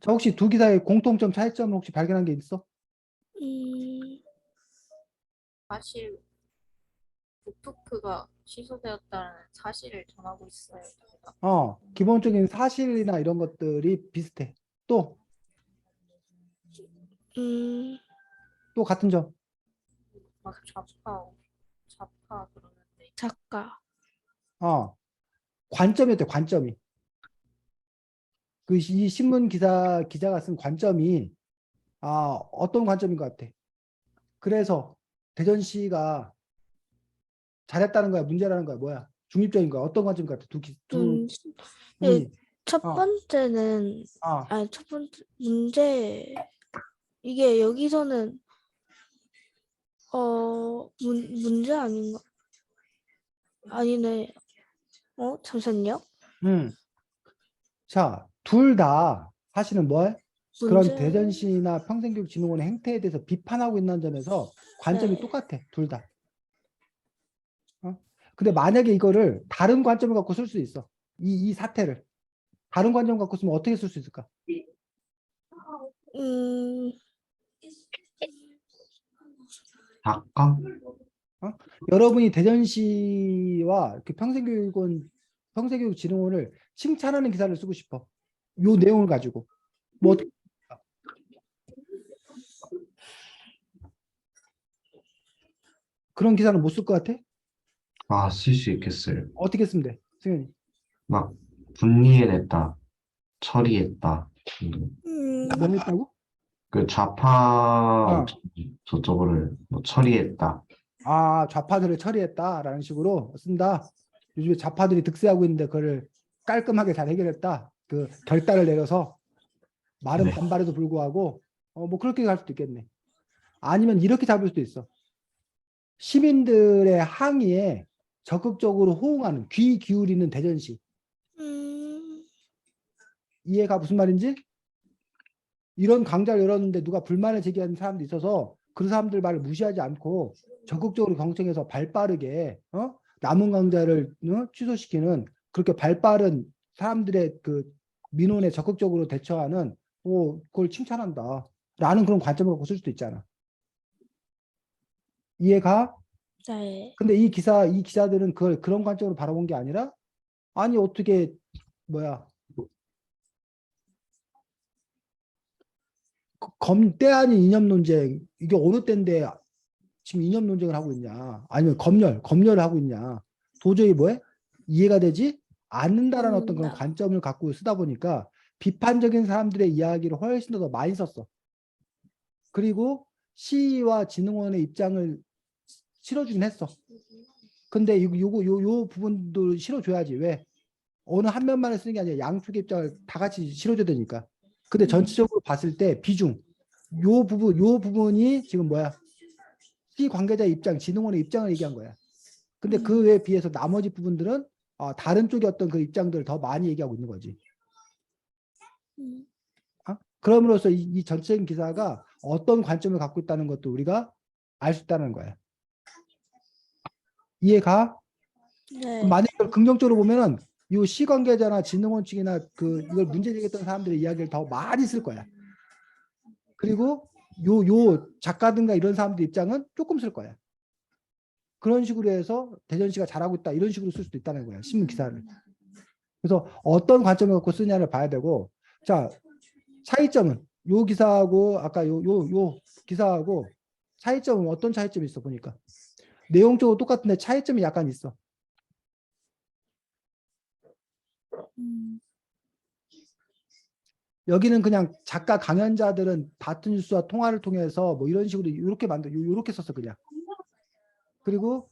자, 혹시 두 기사의 공통점 차이점을 혹시 발견한 게 있어? 사실 북토크가 취소되었다는 사실을 전하고 있어요. 제가. 기본적인 사실이나 이런 것들이 비슷해. 또 음, 같은 점. 막 좌파 그러는데 작가. 관점이었대, 관점이. 이 신문 기자가 쓴 관점이, 어떤 관점인 것 같아. 그래서 대전시가 잘했다는 거야, 문제라는 거야, 뭐야? 중립적인 거야. 어떤 관점인 것 같아? 두 예, 부분이. 첫 어, 번째는, 어, 첫 번째 문제, 이게 여기서는, 문제 아닌가? 아니네. 잠시만요. 자, 둘 다 사실은 뭐? 그런 문제, 대전시나 평생교육진흥원의 행태에 대해서 비판하고 있는 점에서 관점이 네. 똑같아, 둘 다. 근데 만약에 이거를 다른 관점을 갖고 쓸 수 있어. 이 사태를. 다른 관점 갖고 쓰면 어떻게 쓸 수 있을까? 음, 작가? 여러분이 대전시와 그 평생교육진흥원을 칭찬하는 기사를 쓰고 싶어. 요 내용을 가지고. 뭐 어떻게 쓸까? 그런 기사는 못 쓸 것 같아? 쓸 수 있겠어요. 어떻게 쓰면 돼? 승현이. 막 분리해냈다, 처리했다. 뭐 했다고? 그 좌파 어. 저쪽을 뭐 처리했다. 좌파들을 처리했다라는 식으로 쓴다. 요즘에 좌파들이 득세하고 있는데 그걸 깔끔하게 잘 해결했다. 그 결단을 내려서 많은 네. 반발에도 불구하고 뭐 그렇게 갈 수도 있겠네. 아니면 이렇게 잡을 수도 있어. 시민들의 항의에 적극적으로 호응하는 귀 기울이는 대전시. 이해가 무슨 말인지? 이런 강좌를 열었는데 누가 불만을 제기하는 사람도 있어서 그 사람들 말을 무시하지 않고 적극적으로 경청해서 발빠르게 남은 강좌를 취소시키는 그렇게 발빠른 사람들의 그 민원에 적극적으로 대처하는 그걸 칭찬한다. 라는 그런 관점을 갖고 쓸 수도 있잖아. 이해가? 네. 근데 이 기자들은 그걸 그런 관점으로 바라본 게 아니라 아니 어떻게 뭐야 때 아닌 이념 논쟁 이게 어느 때인데 지금 이념 논쟁을 하고 있냐 아니면 검열을 하고 있냐 도저히 뭐해 이해가 되지 않는다라는 어떤 그런 관점을 갖고 쓰다 보니까 비판적인 사람들의 이야기를 훨씬 더 많이 썼어. 그리고 시와 진흥원의 입장을 실어주긴 했어. 근데 요 부분도 실어줘야지. 왜? 어느 한 면만을 쓰는 게 아니라 양쪽의 입장을 다 같이 실어줘야 되니까. 근데 전체적으로 봤을 때 비중, 요 부분이 지금 뭐야? 시 관계자의 입장, 진흥원의 입장을 얘기한 거야. 근데 그 외에 비해서 나머지 부분들은 다른 쪽의 어떤 그 입장들을 더 많이 얘기하고 있는 거지. 그럼으로써 이 전체적인 기사가 어떤 관점을 갖고 있다는 것도 우리가 알 수 있다는 거야. 이해가? 네. 만약에 이걸 긍정적으로 보면은 이 시관계자나 진흥원 측이나 이걸 문제 제기했던 사람들의 이야기를 더 많이 쓸 거야. 그리고 요 작가든가 이런 사람들 입장은 조금 쓸 거야. 그런 식으로 해서 대전시가 잘하고 있다 이런 식으로 쓸 수도 있다는 거야. 신문 기사를. 그래서 어떤 관점을 갖고 쓰냐를 봐야 되고 자 차이점은 요 기사하고 아까 요 기사하고 차이점은 어떤 차이점이 있어 보니까 내용적으로 똑같은데 차이점이 약간 있어. 여기는 그냥 작가 강연자들은 다트 뉴스와 통화를 통해서 뭐 이런 식으로 요렇게 썼어 그냥. 그리고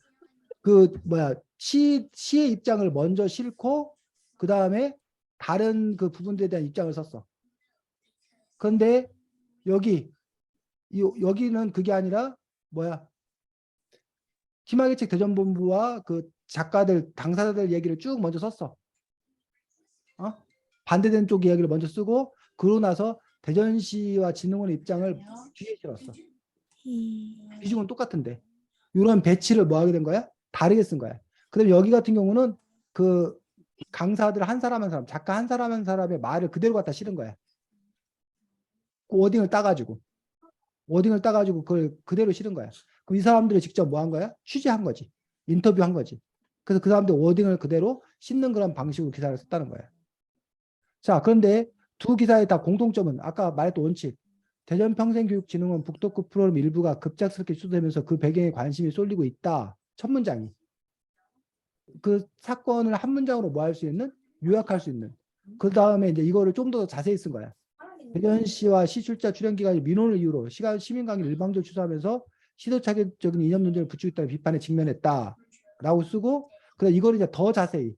시의 입장을 먼저 싣고 그 다음에 다른 그 부분들에 대한 입장을 썼어. 그런데 여기는 그게 아니라 희망의 책 대전본부와 그 작가들 당사자들 얘기를 쭉 먼저 썼어. 반대되는 쪽 이야기를 먼저 쓰고 그러고 나서 대전시와 진흥원의 입장을 뒤에 실었어. 비중은 똑같은데 이런 배치를 뭐 하게 된 거야? 다르게 쓴 거야. 그다음에 여기 같은 경우는 그 강사들 한 사람 한 사람, 작가 한 사람 한 사람의 말을 그대로 갖다 실은 거야. 그 워딩을 따가지고 그걸 그대로 실은 거야. 그럼 이 사람들이 직접 뭐 한 거야? 취재한 거지. 인터뷰한 거지. 그래서 그 사람들 워딩을 그대로 싣는 그런 방식으로 기사를 썼다는 거야. 자, 그런데 두 기사의 다 공통점은 아까 말했던 원칙. 대전평생교육진흥원 북토크 프로그램 일부가 급작스럽게 취소되면서 그 배경에 관심이 쏠리고 있다. 첫 문장이. 그 사건을 한 문장으로 뭐 할 수 있는? 요약할 수 있는. 그 다음에 이제 이거를 좀 더 자세히 쓴 거야. 대전시와 시출자 출연 기간이 민원을 이유로 시민 강의를 일방적으로 취소하면서 시도자격적인 이념 논쟁을 붙이고 있다는 비판에 직면했다. 라고 쓰고, 그래서 이거를 이제 더 자세히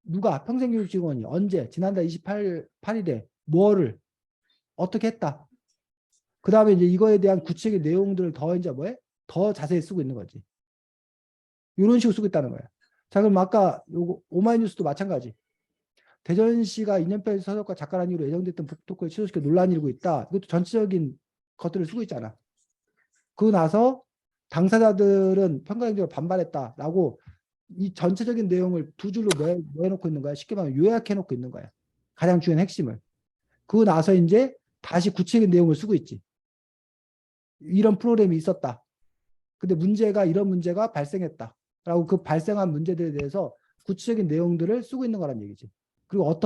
누가 평생교육직원이 언제 지난달 28일에 뭐를 어떻게 했다. 그 다음에 이제 이거에 대한 구체적인 내용들을 더 이제 더 자세히 쓰고 있는 거지. 이런 식으로 쓰고 있다는 거야. 자, 그럼 아까 요거 오마이뉴스도 마찬가지. 대전시가 2년별 서적과 작가란 이유로 예정됐던 북토크를 취소시켜 논란이 일고 있다. 이것도 전체적인 것들을 쓰고 있잖아. 그러고 나서 당사자들은 평가적으로 반발했다라고 이 전체적인 내용을 두 줄로 뭐 해놓고 있는 거야. 쉽게 말하면 요약해놓고 있는 거야. 가장 중요한 핵심을. 그러고 나서 이제 다시 구체적인 내용을 쓰고 있지. 이런 프로그램이 있었다. 근데 이런 문제가 발생했다. 라고 그 발생한 문제들에 대해서 구체적인 내용들을 쓰고 있는 거란 얘기지. 그리고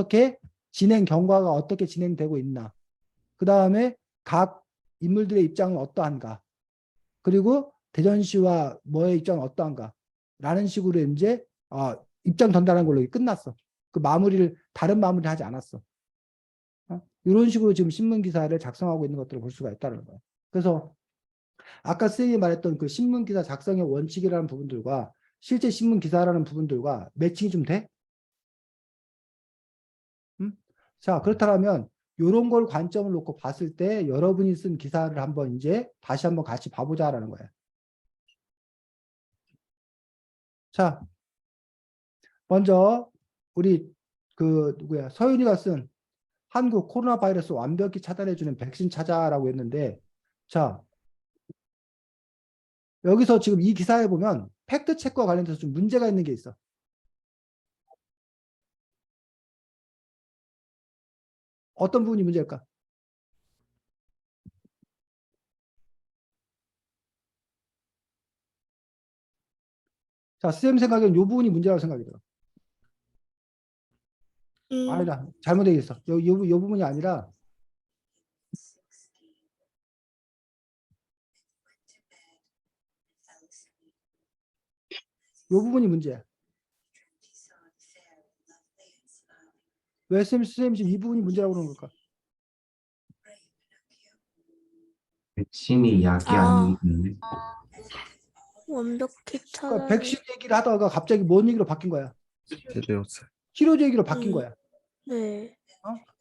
경과가 어떻게 진행되고 있나. 그 다음에 각 인물들의 입장은 어떠한가. 그리고 대전시와 뭐의 입장은 어떠한가. 라는 식으로 이제 입장 전달한 걸로 끝났어. 다른 마무리를 하지 않았어. 이런 식으로 지금 신문 기사를 작성하고 있는 것들을 볼 수가 있다는 거예요. 그래서 아까 선생님이 말했던 그 신문 기사 작성의 원칙이라는 부분들과 실제 신문 기사라는 부분들과 매칭이 좀 돼? 자, 그렇다면 이런 걸 관점을 놓고 봤을 때 여러분이 쓴 기사를 한번 이제 다시 한번 같이 봐보자라는 거예요. 자, 먼저 우리 서윤이가 쓴 한국 코로나 바이러스 완벽히 차단해주는 백신 찾아라고 했는데, 자, 여기서 지금 이 기사에 보면 팩트 체크와 관련돼서 좀 문제가 있는 게 있어. 어떤 부분이 문제일까? 자, 쌤 생각에는 이 부분이 문제라고 생각이 들어. 아니다. 잘못 얘기했어. 요 부분이 아니라, 요 부분이 문제야. 왜 쌤 지금 이 부분이 문제라고 그러는 걸까? 백신이 약이 아. 아니기 때문에. 완벽히 그러니까 차단. 백신 얘기를 하다가 갑자기 뭔 얘기로 바뀐 거야? 치료제. 치료제 얘기로 바뀐 거야. 네.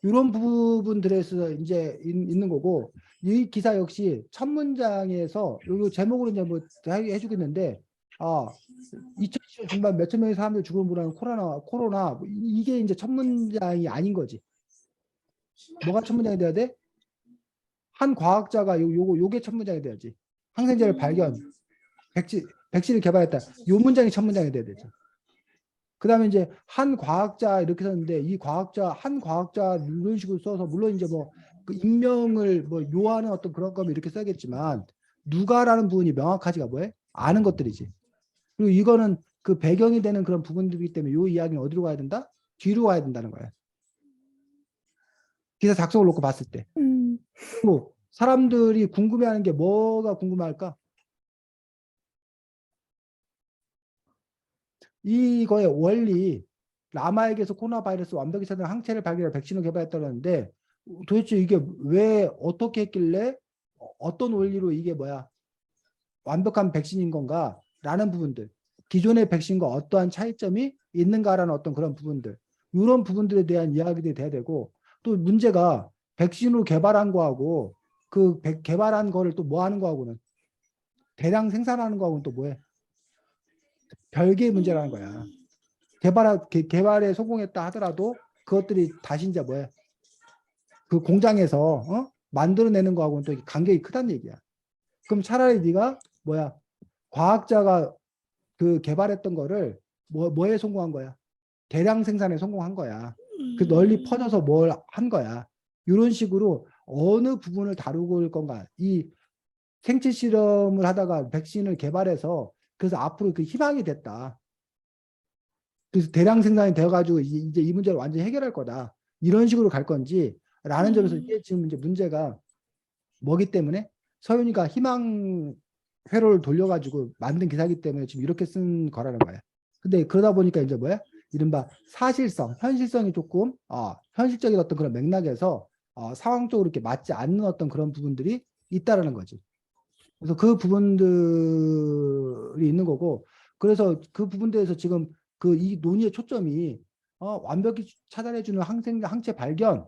이런 부분들에서 이제 있는 거고, 이 기사 역시 첫 문장에서 요 제목으로 이제 뭐 해주겠는데, 2010년 중반 몇천 명의 사람들 죽은 분은 코로나 뭐 이게 이제 첫 문장이 아닌 거지. 뭐가 첫 문장이 돼야 돼? 한 과학자가 요게 첫 문장이 돼야지. 항생제를 발견, 백신을 개발했다. 요 문장이 첫 문장이 돼야 되죠. 그 다음에 이제 한 과학자 이렇게 썼는데 이 한 과학자 이런 식으로 써서 물론 이제 뭐 그 익명을 뭐 요하는 어떤 그런 거면 이렇게 써야겠지만 누가라는 부분이 명확하지가 뭐해? 아는 것들이지. 그리고 이거는 그 배경이 되는 그런 부분들이기 때문에 요 이야기는 어디로 가야 된다? 뒤로 가야 된다는 거야. 기사 작성을 놓고 봤을 때. 그리고 사람들이 궁금해하는 게 뭐가 궁금할까? 이거의 원리, 라마에게서 코로나 바이러스 완벽히 차단한 항체를 발견해 백신을 개발했다는데 도대체 이게 왜 어떻게 했길래 어떤 원리로 이게 뭐야 완벽한 백신인 건가 라는 부분들, 기존의 백신과 어떠한 차이점이 있는가라는 어떤 그런 부분들, 이런 부분들에 대한 이야기들이 돼야 되고, 또 문제가 백신으로 개발한 거하고 그 개발한 거를 또 뭐 하는 거하고는 대량 생산하는 거하고는 또 뭐해? 별개의 문제라는 거야. 개발에 성공했다 하더라도 그것들이 다시 이제 뭐야? 그 공장에서 만들어내는 거하고는 또 간격이 크다는 얘기야. 그럼 차라리 네가 뭐야? 과학자가 그 개발했던 거를 뭐에 성공한 거야? 대량 생산에 성공한 거야. 그 널리 퍼져서 뭘 한 거야. 이런 식으로 어느 부분을 다루고 건가? 이 생체 실험을 하다가 백신을 개발해서 그래서 앞으로 그 희망이 됐다. 그래서 대량 생산이 되어가지고 이제 이 문제를 완전히 해결할 거다. 이런 식으로 갈 건지 라는 점에서 이게 지금 이제 문제가 뭐기 때문에 서윤이가 희망 회로를 돌려가지고 만든 기사이기 때문에 지금 이렇게 쓴 거라는 거야. 근데 그러다 보니까 이제 뭐야? 이른바 사실성, 현실성이 조금 현실적인 어떤 그런 맥락에서 상황적으로 이렇게 맞지 않는 어떤 그런 부분들이 있다라는 거지. 그래서 그 부분들이 있는 거고, 그래서 그 부분들에서 지금 그 이 논의의 초점이 완벽히 차단해주는 항체 발견,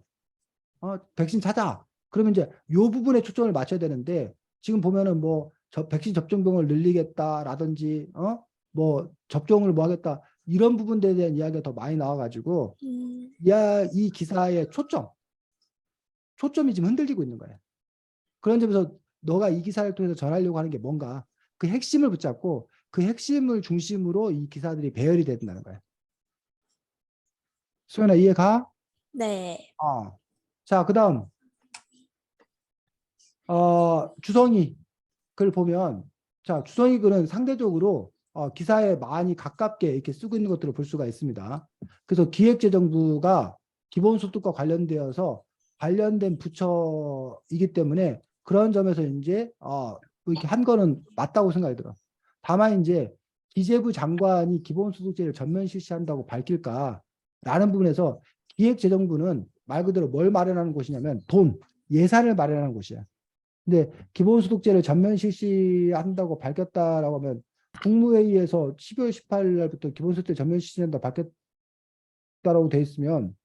백신 찾아. 그러면 이제 요 부분에 초점을 맞춰야 되는데 지금 보면은 뭐 백신 접종병을 늘리겠다라든지 뭐 접종을 뭐 하겠다 이런 부분들에 대한 이야기가 더 많이 나와가지고 이 기사의 초점이 지금 흔들리고 있는 거예요. 그런 점에서 너가 이 기사를 통해서 전하려고 하는 게 뭔가 그 핵심을 붙잡고 그 핵심을 중심으로 이 기사들이 배열이 된다는 거예요. 수연아 이해가? 네. 자, 그다음 주성이 글 보면 자 주성이 글은 상대적으로 기사에 많이 가깝게 이렇게 쓰고 있는 것들을 볼 수가 있습니다. 그래서 기획재정부가 기본소득과 관련되어서 관련된 부처이기 때문에 그런 점에서 이제 이렇게 한 거는 맞다고 생각이 들어. 다만 이제 기재부 장관이 기본소득제를 전면 실시한다고 밝힐까라는 부분에서 기획재정부는 말 그대로 뭘 마련하는 곳이냐면 예산을 마련하는 곳이야. 근데 기본소득제를 전면 실시한다고 밝혔다라고 하면 국무회의에서 12월 18일 날부터 기본소득제 전면 실시한다고 밝혔다라고 돼 있으면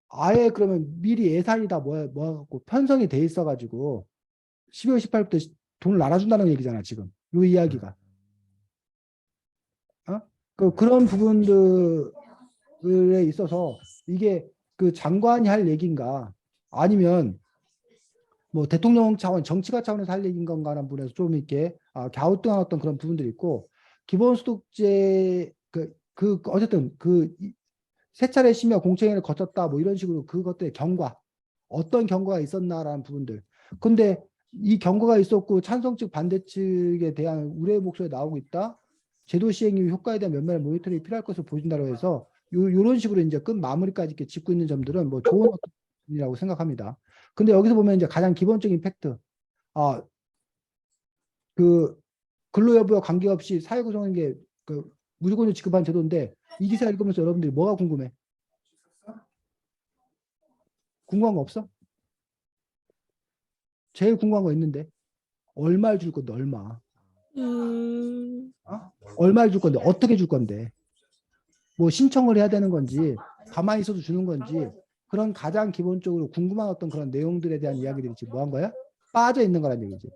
아예 그러면 미리 예산이 다 갖고 편성이 돼 있어가지고 12월 18일부터 돈을 나눠준다는 얘기잖아 지금 이 이야기가. 그런 부분들에 있어서 이게 그 장관이 할 얘기인가 아니면 뭐 대통령 차원, 정치가 차원에서 할 얘기인 건가라는 부분에서 좀 이렇게 갸우뚱한 어떤 그런 부분들이 있고 기본소득제 어쨌든 세 차례 심야 공청회를 거쳤다 뭐 이런 식으로 그것들의 경과 어떤 경과가 있었나라는 부분들. 근데 이 경과가 있었고 찬성 측 반대 측에 대한 우려의 목소리가 나오고 있다. 제도 시행 이후 효과에 대한 면밀한 모니터링이 필요할 것으로 보인다고 해서 요런 식으로 이제 끝 마무리까지 이렇게 짚고 있는 점들은 뭐 좋은 어떤이라고 생각합니다. 근데 여기서 보면 이제 가장 기본적인 팩트, 그 근로 여부와 관계없이 사회 구성하는 게그 무조건 지급하는 제도인데 이 기사 읽으면서 여러분들이 뭐가 궁금해? 궁금한 거 없어? 제일 궁금한 거 있는데 얼마를 줄 건데 얼마? 얼마를 줄 건데 어떻게 줄 건데? 뭐 신청을 해야 되는 건지 가만히 있어도 주는 건지 그런 가장 기본적으로 궁금한 어떤 그런 내용들에 대한 이야기들이 지금 뭐 한 거야? 빠져 있는 거란 얘기지.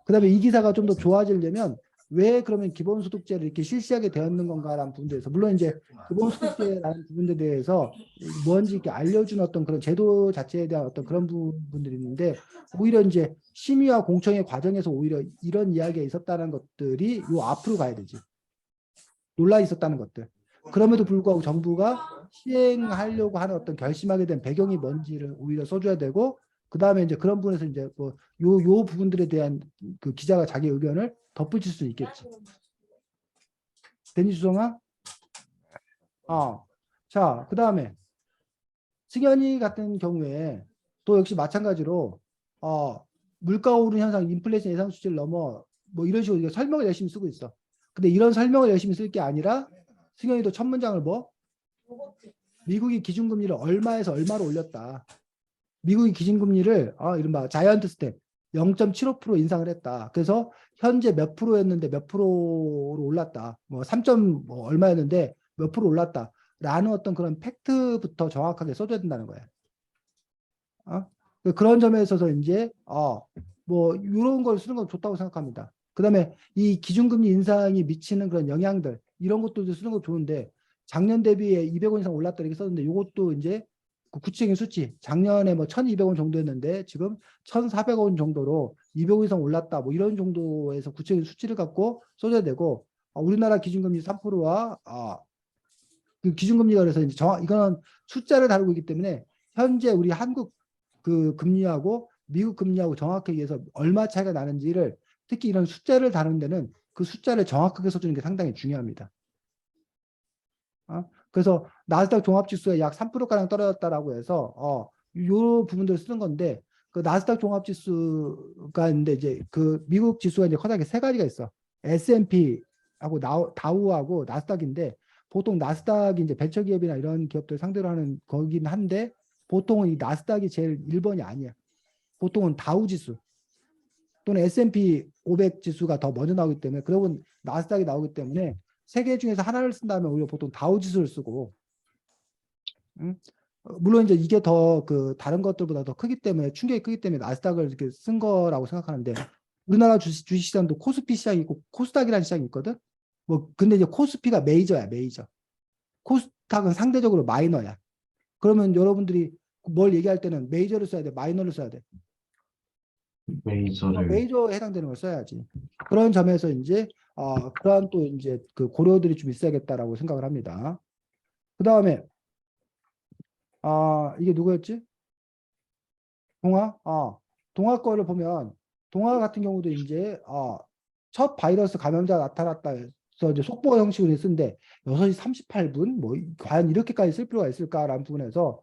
그다음에 이 기사가 좀 더 좋아지려면 왜 그러면 기본소득제를 이렇게 실시하게 되었는 건가라는 부분들에서 물론 이제 기본소득제라는 부분에 대해서 뭔지 이렇게 알려주는 어떤 그런 제도 자체에 대한 어떤 그런 부분들이 있는데 오히려 이제 심의와 공청회 과정에서 오히려 이런 이야기가 있었다는 것들이 요 앞으로 가야 되지. 논란이 있었다는 것들. 그럼에도 불구하고 정부가 시행하려고 하는 어떤 결심하게 된 배경이 뭔지를 오히려 써줘야 되고 그 다음에 이제 그런 부분에서 이제 뭐 요 부분들에 대한 그 기자가 자기 의견을 덧붙일 수 있겠지. 되니 주성아? 자, 그 다음에 승현이 같은 경우에 또 역시 마찬가지로 물가 오르는 현상, 인플레이션 예상 수치를 넘어 뭐 이런 식으로 설명을 열심히 쓰고 있어. 근데 이런 설명을 열심히 쓸 게 아니라 승현이도 첫 문장을 뭐? 미국이 기준금리를 얼마에서 얼마로 올렸다. 미국이 기준금리를 이른바 자이언트 스텝 0.75% 인상을 했다. 그래서 현재 몇 프로였는데 몇 프로로 올랐다. 뭐 3점 뭐 얼마였는데 몇 프로 올랐다. 라는 어떤 그런 팩트부터 정확하게 써줘야 된다는 거야. 그런 점에 있어서 이제 뭐 이런 걸 쓰는 건 좋다고 생각합니다. 그다음에 이 기준금리 인상이 미치는 그런 영향들 이런 것들도 쓰는 거 좋은데 작년 대비에 200원 이상 올랐다 이렇게 썼는데 이것도 이제 그 구체적인 수치 작년에 뭐 1,200원 정도였는데 지금 1,400원 정도로 200원 이상 올랐다 뭐 이런 정도에서 구체적인 수치를 갖고 써줘야 되고 우리나라 기준금리 3%와 그 기준금리가 그래서 이제 이거는 숫자를 다루고 있기 때문에 현재 우리 한국 그 금리하고 미국 금리하고 정확하게 얘기해서 얼마 차이가 나는지를 특히 이런 숫자를 다루는 데는 그 숫자를 정확하게 써주는 게 상당히 중요합니다. 그래서 나스닥 종합지수가 약 3%가량 떨어졌다라고 해서 이 부분들을 쓰는 건데 그 나스닥 종합지수가 있는데 이제 그 미국 지수가 이제 커다랗게 세 가지가 있어. S&P하고 다우하고 나스닥인데 보통 나스닥이 이제 벤처기업이나 이런 기업들 상대로 하는 거긴 한데 보통은 이 나스닥이 제일 1번이 아니야. 보통은 다우 지수 또는 S&P 500 지수가 더 먼저 나오기 때문에 그러면 나스닥이 나오기 때문에 세 개 중에서 하나를 쓴다면 우리가 보통 다우 지수를 쓰고 물론 이제 이게 더 그 다른 것들보다 더 크기 때문에 충격이 크기 때문에 나스닥을 이렇게 쓴 거라고 생각하는데 우리나라 주식시장도 코스피 시장이 있고 코스닥이라는 시장이 있거든. 뭐 근데 이제 코스피가 메이저야 메이저. 코스닥은 상대적으로 마이너야. 그러면 여러분들이 뭘 얘기할 때는 메이저를 써야 돼, 마이너를 써야 돼. 메이저를 메이저에 해당되는 걸 써야지. 그런 점에서 이제 그러한 또 이제 그 고려들이 좀 있어야겠다라고 생각을 합니다. 그 다음에 이게 누구였지? 동아? 동아 거를 보면 동아 같은 경우도 이제 첫 바이러스 감염자가 나타났다 해서 이제 속보 형식으로 쓰는데 6시 38분 뭐 과연 이렇게까지 쓸 필요가 있을까라는 부분에서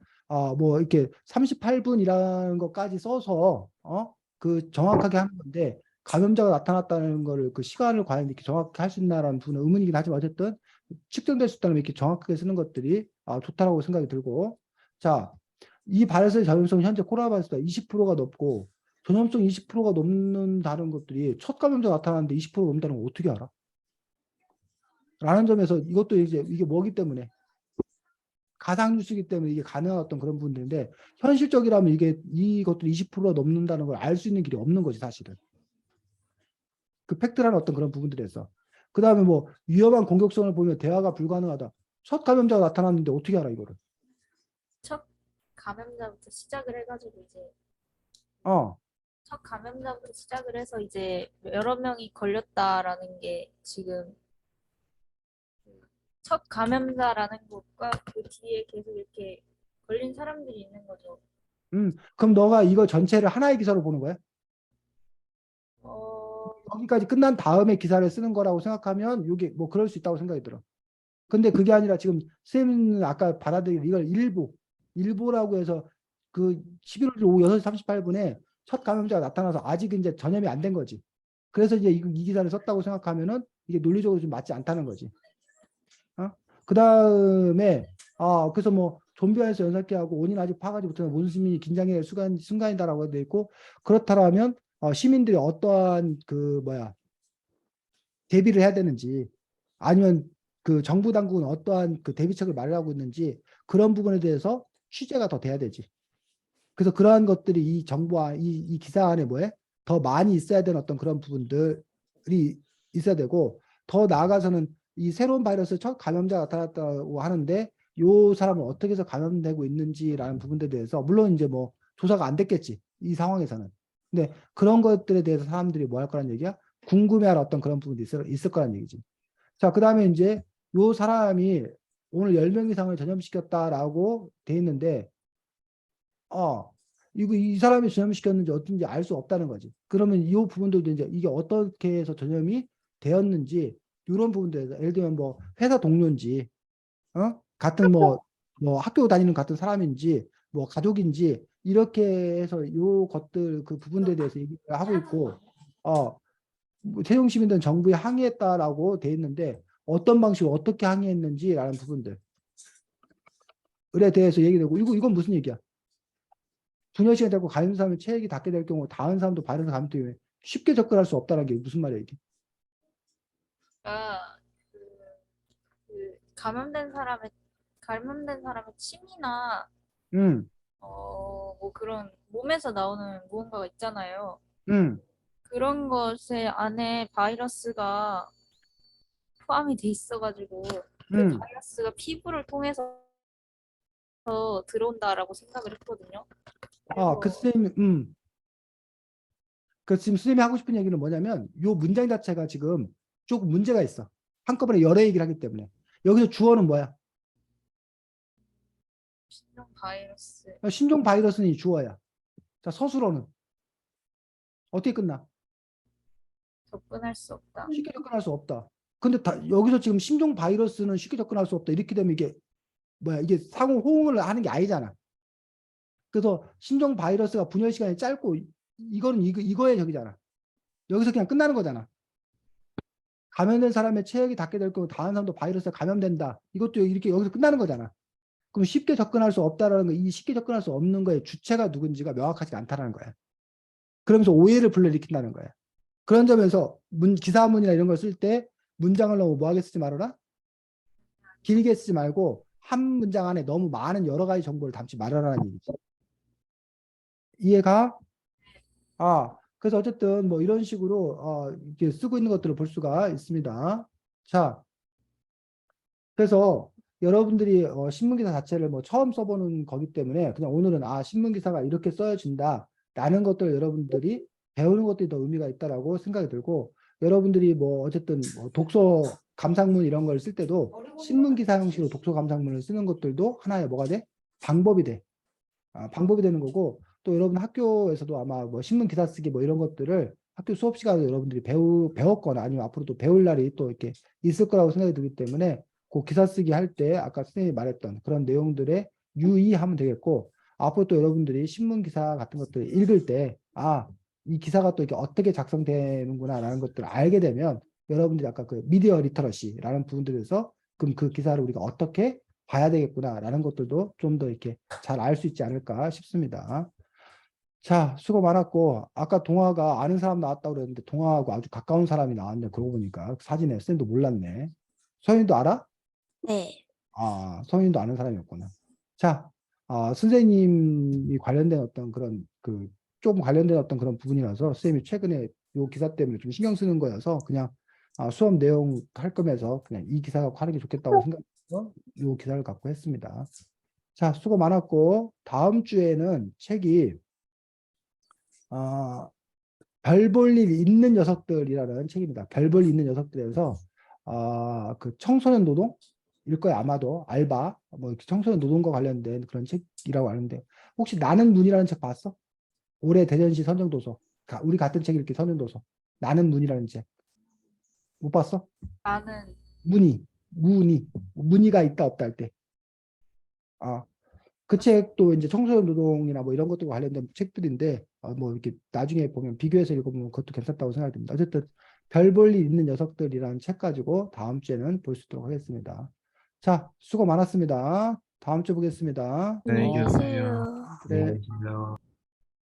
뭐 이렇게 38분이라는 것까지 써서 그 정확하게 하는 건데 감염자가 나타났다는 거를 그 시간을 과연 이렇게 정확히 할 수 있나라는 부분은 의문이긴 하지만 어쨌든 측정될 수 있다면 이렇게 정확하게 쓰는 것들이 좋다라고 생각이 들고 자, 이 바이러스의 전염성은 현재 코로나 바이러스가 20%가 넘고 전염성 20%가 넘는다는 것들이 첫 감염자 나타나는데 20% 넘는다는 걸 어떻게 알아? 라는 점에서 이것도 이제 이게 뭐기 때문에 가상뉴스이기 때문에 이게 가능한 어떤 그런 부분들인데 현실적이라면 이것들이 20%가 넘는다는 걸 알 수 있는 길이 없는 거지 사실은. 그 팩트라는 어떤 그런 부분들에서. 그 다음에 뭐 위험한 공격성을 보면 대화가 불가능하다. 첫 감염자가 나타났는데 어떻게 알아 이거를? 첫 감염자부터 시작을 해가지고 이제 어, 첫 감염자부터 시작을 해서 이제 여러 명이 걸렸다라는 게 지금 첫 감염자라는 것과 그 뒤에 계속 이렇게 걸린 사람들이 있는 거죠. 그럼 너가 이거 전체를 하나의 기사로 보는 거야? 어, 여기까지 끝난 다음에 기사를 쓰는 거라고 생각하면 이게 뭐 그럴 수 있다고 생각이 들어. 근데 그게 아니라 지금 쌤은 아까 받아들인 이걸 일부라고 해서 그 11월 오후 6시 38분에 첫 감염자가 나타나서 아직 이제 전염이 안 된 거지. 그래서 이제 이 기사를 썼다고 생각하면은 이게 논리적으로 좀 맞지 않다는 거지. 어? 그 다음에 그래서 뭐 좀비화에서 연설기하고 원인 아직 파악하지 못하는 모든 시민이 긴장해야 할 순간이다라고 되어 있고 그렇다면 시민들이 어떠한 그 뭐야 대비를 해야 되는지 아니면 그 정부 당국은 어떠한 그 대비책을 마련하고 있는지 그런 부분에 대해서 취재가 더 돼야 되지. 그래서 그러한 것들이 이 정보와 이 기사 안에 뭐에 더 많이 있어야 되는 어떤 그런 부분들이 있어야 되고 더 나아가서는 이 새로운 바이러스 첫 감염자가 나타났다고 하는데 요 사람은 어떻게 해서 감염되고 있는지라는 부분들에 대해서 물론 이제 뭐 조사가 안 됐겠지 이 상황에서는. 근데 그런 것들에 대해서 사람들이 뭐 할 거란 얘기야? 궁금해할 어떤 그런 부분도 있을 거란 얘기지. 자, 그 다음에 이제 요 사람이 오늘 10명 이상을 전염시켰다라고 돼 있는데, 이 사람이 전염시켰는지 어떤지 알 수 없다는 거지. 그러면 이 부분들도 이제 이게 어떻게 해서 전염이 되었는지, 이런 부분들에서, 예를 들면 뭐 회사 동료인지, 같은 뭐 학교 다니는 같은 사람인지, 뭐 가족인지, 이렇게 해서 요 것들, 그 부분들에 대해서 얘기를 하고 있고, 뭐 세종 시민들은 정부에 항의했다라고 돼 있는데 어떤 방식으로 어떻게 항의했는지라는 부분들에 대해서 얘기되고 이건 무슨 얘기야? 분열 시간이 되고 감염 사람의 체액이 닿게 될 경우 다른 사람도 바이러스 감염 때문에 쉽게 접근할 수 없다는 게 무슨 말이야 이게? 그러니까 그 감염된 사람의 침이나 음, 뭐 그런 몸에서 나오는 무언가가 있잖아요. 음, 그런 것에 안에 바이러스가 포함이 돼 있어가지고 그 음. 바이러스가 피부를 통해서 들어온다라고 생각을 했거든요. 그 그래서 선생님, 그 지금 선생님이 하고 싶은 얘기는 뭐냐면 요 문장 자체가 지금 조금 문제가 있어. 한꺼번에 여러 얘기를 하기 때문에 여기서 주어는 뭐야? 신종 바이러스 신종 바이러스는 이 주어야. 자, 서술어는 어떻게 끝나? 접근할 수 없다. 쉽게 접근할 수 없다. 근데 여기서 지금 신종 바이러스는 쉽게 접근할 수 없다. 이렇게 되면 이게 뭐야? 이게 상호 호응을 하는 게 아니잖아. 그래서 신종 바이러스가 분열 시간이 짧고 이거는 이거의 적이잖아. 여기서 그냥 끝나는 거잖아. 감염된 사람의 체액이 닿게 될 경우 다른 사람도 바이러스에 감염된다. 이것도 이렇게 여기서 끝나는 거잖아. 그럼 쉽게 접근할 수 없다라는 거, 이 쉽게 접근할 수 없는 거의 주체가 누군지가 명확하지 않다는 거야. 그러면서 오해를 불러일으킨다는 거야. 그런 점에서 기사문이나 이런 걸 쓸 때 문장을 너무 뭐하게 쓰지 말아라. 길게 쓰지 말고 한 문장 안에 너무 많은 여러 가지 정보를 담지 말아라는 얘기지. 이해가? 그래서 어쨌든 뭐 이런 식으로 이렇게 쓰고 있는 것들을 볼 수가 있습니다. 자, 그래서 여러분들이 신문기사 자체를 뭐 처음 써보는 거기 때문에 그냥 오늘은 신문기사가 이렇게 써진다라는 것들 여러분들이 배우는 것들이 더 의미가 있다라고 생각이 들고 여러분들이 뭐 어쨌든 뭐 독서 감상문 이런 걸 쓸 때도 신문기사 형식으로 독서 감상문을 쓰는 것들도 하나의 뭐가 돼? 방법이 돼. 방법이 되는 거고 또 여러분 학교에서도 아마 뭐 신문 기사 쓰기 뭐 이런 것들을 학교 수업 시간에 여러분들이 배웠거나 아니면 앞으로 또 배울 날이 또 이렇게 있을 거라고 생각이 들기 때문에 그 기사 쓰기 할 때 아까 선생님이 말했던 그런 내용들에 유의하면 되겠고 앞으로 또 여러분들이 신문 기사 같은 것들을 읽을 때 이 기사가 또 이게 어떻게 작성되는구나라는 것들을 알게 되면 여러분들이 아까 그 미디어 리터러시라는 부분들에서 그럼 그 기사를 우리가 어떻게 봐야 되겠구나라는 것들도 좀 더 이렇게 잘 알 수 있지 않을까 싶습니다. 자, 수고 많았고 아까 동아가 아는 사람 나왔다고 그랬는데 동아하고 아주 가까운 사람이 나왔네. 그러고 보니까 사진에 쌤도 몰랐네. 서윤도 알아? 네. 서윤도 아는 사람이었구나. 자, 선생님이 관련된 어떤 그런 조금 관련된 어떤 그런 부분이라서 선생님이 최근에 요 기사 때문에 좀 신경 쓰는 거여서 그냥 수업 내용 할 거면서 그냥 이 기사가 하는 게 좋겠다고 생각해서 요 기사를 갖고 했습니다. 자, 수고 많았고, 다음 주에는 책이, 별 볼 일 있는 녀석들이라는 책입니다. 별 볼 일 있는 녀석들에서, 그 청소년 노동일 거예요. 아마도. 알바, 뭐, 이렇게 청소년 노동과 관련된 그런 책이라고 하는데, 혹시 나는 눈이라는 책 봤어? 올해 대전시 선정도서. 우리 같은 책 이렇게 선정도서. 나는 눈이라는 책. 못 봤어? 나는 무늬가 있다 없다 할 때. 아, 그 책도 이제 청소년 노동이나 뭐 이런 것들과 관련된 책들인데, 뭐 이렇게 나중에 보면 비교해서 읽어보면 그것도 괜찮다고 생각됩니다. 어쨌든 별 볼 일 있는 녀석들이라는 책 가지고 다음 주에는 볼 수 있도록 하겠습니다. 자, 수고 많았습니다. 다음 주에 보겠습니다. 안녕히 안녕히 계세요. 계세요. 그래. 안녕히 계세요.